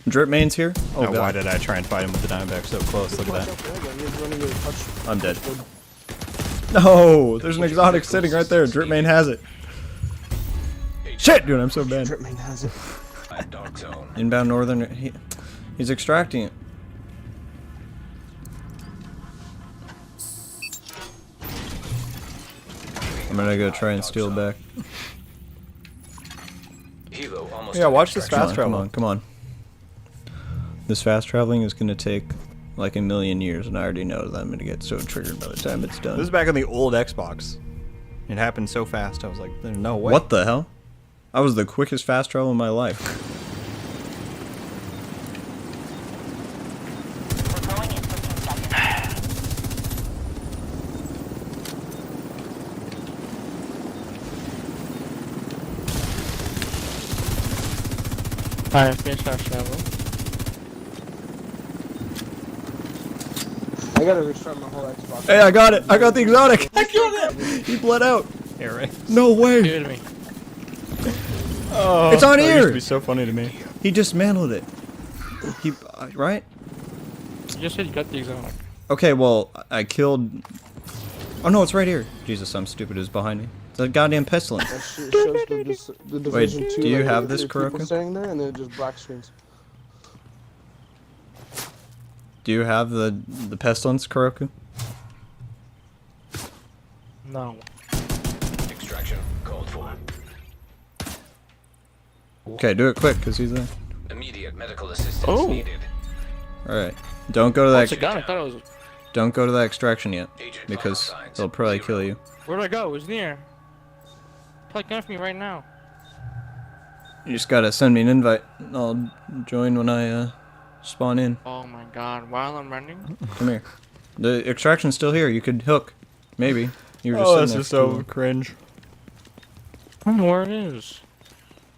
Drip main's here. Oh, Now, God. why did I try and fight him with the diamondback so close? Look at that. I'm dead. No, there's an exotic sitting right there. Drip main has it. Shit, dude, I'm so bad. Drip main has it. Dark zone. Inbound northern. He's extracting it. I'm gonna go try and steal it back. Hilo almost. Yeah, watch this Come fast on, travel. come on, come on. This fast traveling is gonna take like a million years, and I already know that I'm gonna get so triggered by the time it's done. This is back on the old Xbox. It happened so fast. I was like, "There's no way." What the hell? I was the quickest fast travel in my life. Alright, finish fast travel. I gotta restart my whole Xbox. Hey, I got it! I got the exotic! I killed it! He bled out. Yeah, right. No way! Give it to me. Oh, It's on that here! used to be so funny to me. He dismantled it. He, right? You just said you got the exotic. Okay, well, I killed... Oh no, it's right here. Jesus, I'm stupid. It's behind me. It's a goddamn pestilence. That shit shows the division 2. do you like, have with this, people Kuroko? standing there, and then it just black screens. Do you have the pestilence, Kuroko? No. Extraction called for. Okay, do it quick, because he's there. Immediate medical assistance Oh. needed. Alright. Don't go to What's a that... gun? I thought it was. Don't go to that extraction yet, Agent because vital signs they'll probably 0. kill you. Where'd I go? It was near. Play gun for me right now. You just gotta send me an invite. I'll join when I spawn in. Oh my god, while I'm running? Come here. The extraction's still here. You could hook. Maybe. You were just Oh, sitting this there is so too long. cringe. I don't know where it is.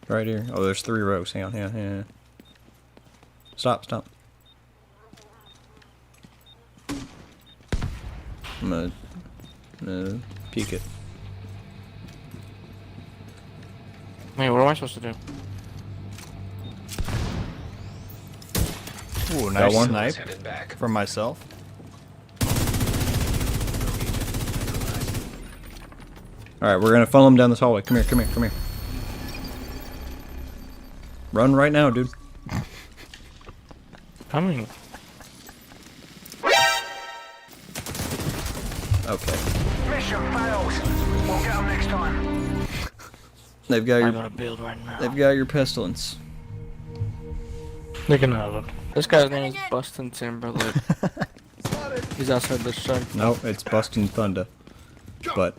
Right here. Oh, there's 3 rows. Hang on, hang on, hang on. Stop, stop. I'm gonna peek it. Wait, what am I supposed to do? Ooh, Got nice one. snipe Headed back. from myself. Alright, we're gonna funnel him down this hallway. Come here, come here, come here. Run right now, dude. Coming. Okay. Mission fails. We'll get them next time. They've got I'm your gonna build right now. they've got your pestilence. Look at that. This guy's name is Bustin Timberlake. He's outside the sun. No, it's Bustin' Thunder. But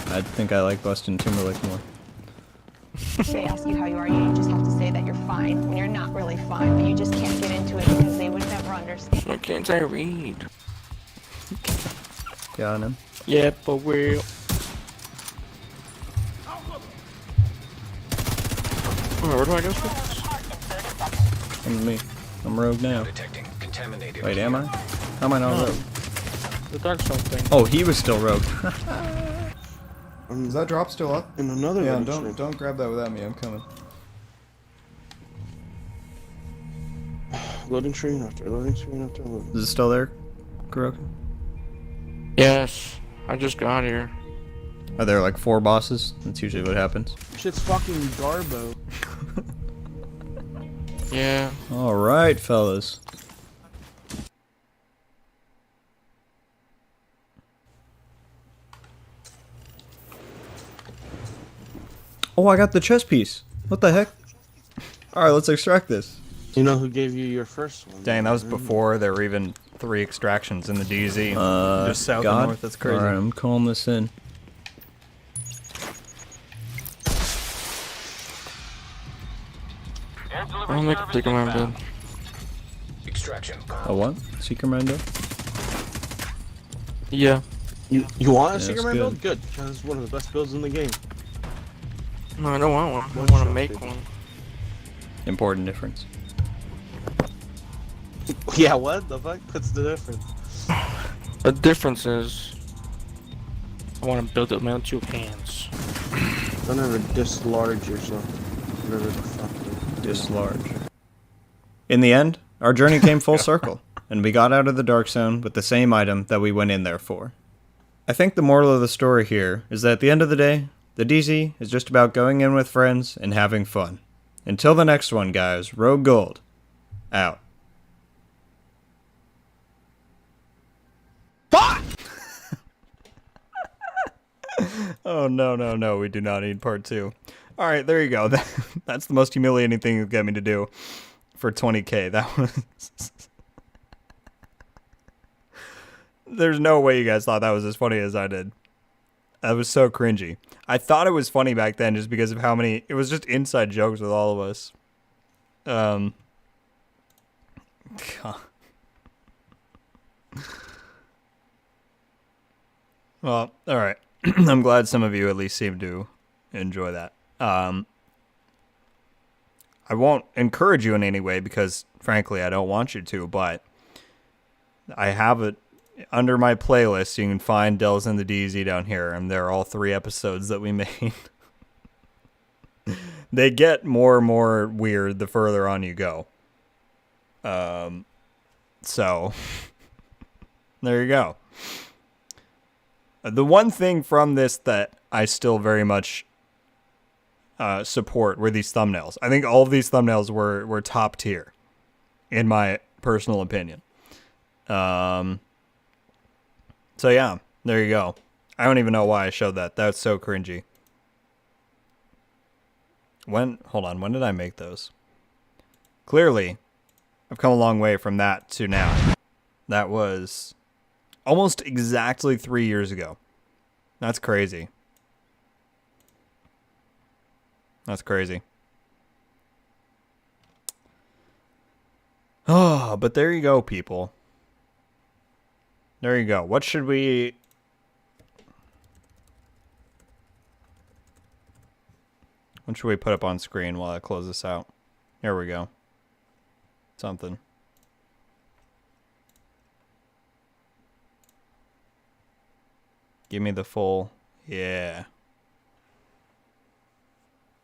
I think I like Bustin' Timberlake more. If they ask you how you are, you just have to say that you're fine when you're not really fine, but you just can't get into it because they would never understand. Why can't I read? Got him. Yep, but we'll. Oh, where do I go? Come to me. I'm rogue now. Detecting contaminated. Wait, am I? How am I not No. rogue? The dark zone thing. Oh, he was still rogue. Is that drop still up? In another Yeah, one. don't grab that without me. I'm coming. Loading screen after loading screen after loading. Is it still there, Kuroko? Yes, I just got here. Are there like 4 bosses? That's usually what happens. Shit's fucking Garbo. Yeah. Alright, fellas. Oh, I got the chest piece. What the heck? Alright, let's extract this. You know who gave you your first one? Dang, that was before there were even 3 extractions in the DZ. Just south God? and north. That's crazy. Alright, I'm calling this in. I'll make a bigger man build. Extraction. A what? Seeker Mando? Yeah. You want a Yeah, Secret it's Man good. build? Good, because it's one of the best builds in the game. No, I don't want one. I want to make one. Important difference. Yeah, what the fuck? What's the difference? The difference is, I want to build it with my own 2 hands. Don't ever dislodge yourself. Whatever the fuck. Dislodge. In the end, our journey came full circle, and we got out of the dark zone with the same item that we went in there for. I think the moral of the story here is that at the end of the day, the DZ is just about going in with friends and having fun. Until the next one, guys, RogueGold, out. Fuck! Oh, no, we do not need part 2. Alright, there you go. That's the most humiliating thing you get me to do for 20k. That was... There's no way you guys thought that was as funny as I did. That was so cringy. I thought it was funny back then just because of how many... It was just inside jokes with all of us. God. Well, alright. I'm glad some of you at least seem to enjoy that. I won't encourage you in any way because, frankly, I don't want you to, but I have it under my playlist. You can find Dells in the DZ down here, and there are all 3 episodes that we made. They get more and more weird the further on you go. So, there you go. The one thing from this that I still very much support were these thumbnails. I think all of these thumbnails were top tier, in my personal opinion. So yeah, there you go. I don't even know why I showed that. That's so cringy. Hold on, when did I make those? Clearly, I've come a long way from that to now. That was almost exactly 3 years ago. That's crazy. That's crazy. Oh, but there you go, people. There you go. What should we... What should we put up on screen while I close this out? Here we go. Something. Give me the full... Yeah.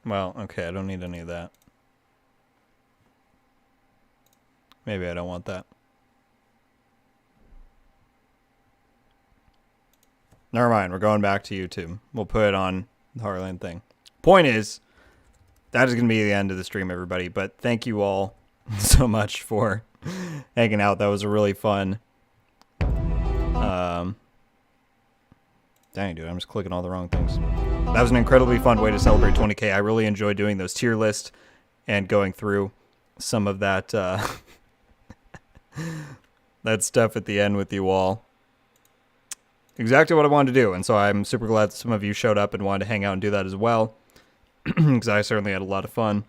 Well, okay, I don't need any of that. Maybe I don't want that. Never mind, we're going back to YouTube. We'll put it on the Heartland thing. Point is, that is going to be the end of the stream, everybody. But thank you all so much for hanging out. That was a really fun... Dang, dude, I'm just clicking all the wrong things. That was an incredibly fun way to celebrate 20k. I really enjoyed doing those tier lists and going through some of that that stuff at the end with you all. Exactly what I wanted to do, and so I'm super glad some of you showed up and wanted to hang out and do that as well, because I certainly had a lot of fun.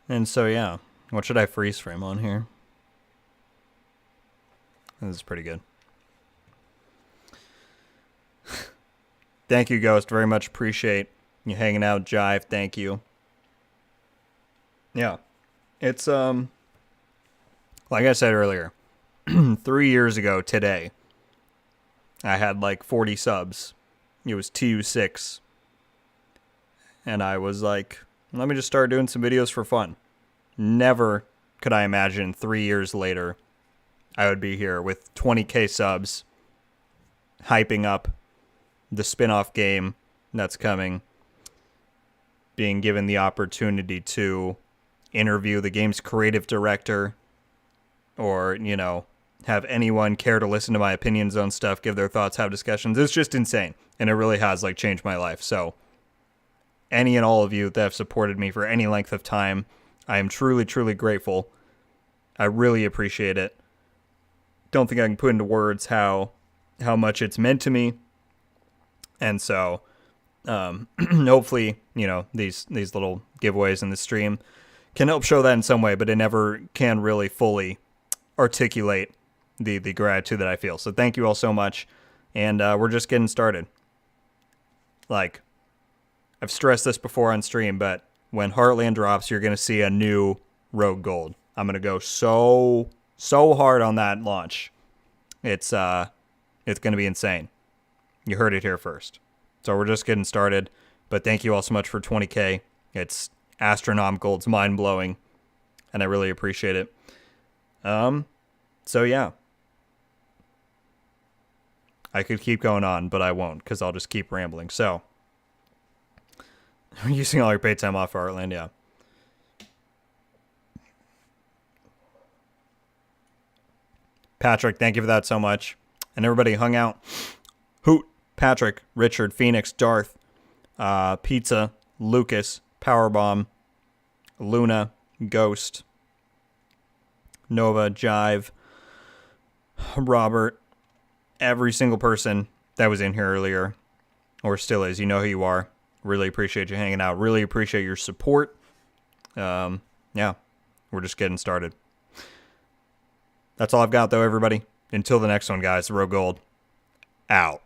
And so, yeah. What should I freeze frame on here? This is pretty good. Thank you, Ghost. Very much appreciate you hanging out. Jive, thank you. Yeah. It's, like I said earlier, 3 years ago today, I had like 40 subs. It was TU6. And I was like, let me just start doing some videos for fun. Never could I imagine 3 years later I would be here with 20k subs, hyping up the spin-off game that's coming, being given the opportunity to interview the game's creative director, or, you know, have anyone care to listen to my opinions on stuff, give their thoughts, have discussions. It's just insane, and it really has, like, changed my life. So, any and all of you that have supported me for any length of time, I am truly, truly grateful. I really appreciate it. Don't think I can put into words how much it's meant to me. And so, hopefully, you know, these little giveaways in the stream can help show that in some way, but it never can really fully articulate the gratitude that I feel. So thank you all so much, and we're just getting started. Like, I've stressed this before on stream, but when Heartland drops, you're going to see a new RogueGold. I'm going to go so hard on that launch. It's going to be insane. You heard it here first. So we're just getting started. But thank you all so much for 20K. It's astronomical. It's mind-blowing. And I really appreciate it. So yeah. I could keep going on, but I won't, because I'll just keep rambling. So, using all your paid time off for Heartland, yeah. Patrick, thank you for that so much. And everybody hung out. Hoot, Patrick, Richard, Phoenix, Darth, Pizza, Lucas, Powerbomb, Luna, Ghost, Nova, Jive, Robert, every single person that was in here earlier, or still is, you know who you are. Really appreciate you hanging out. Really appreciate your support. Yeah, we're just getting started. That's all I've got, though, everybody. Until the next one, guys. RogueGold, out.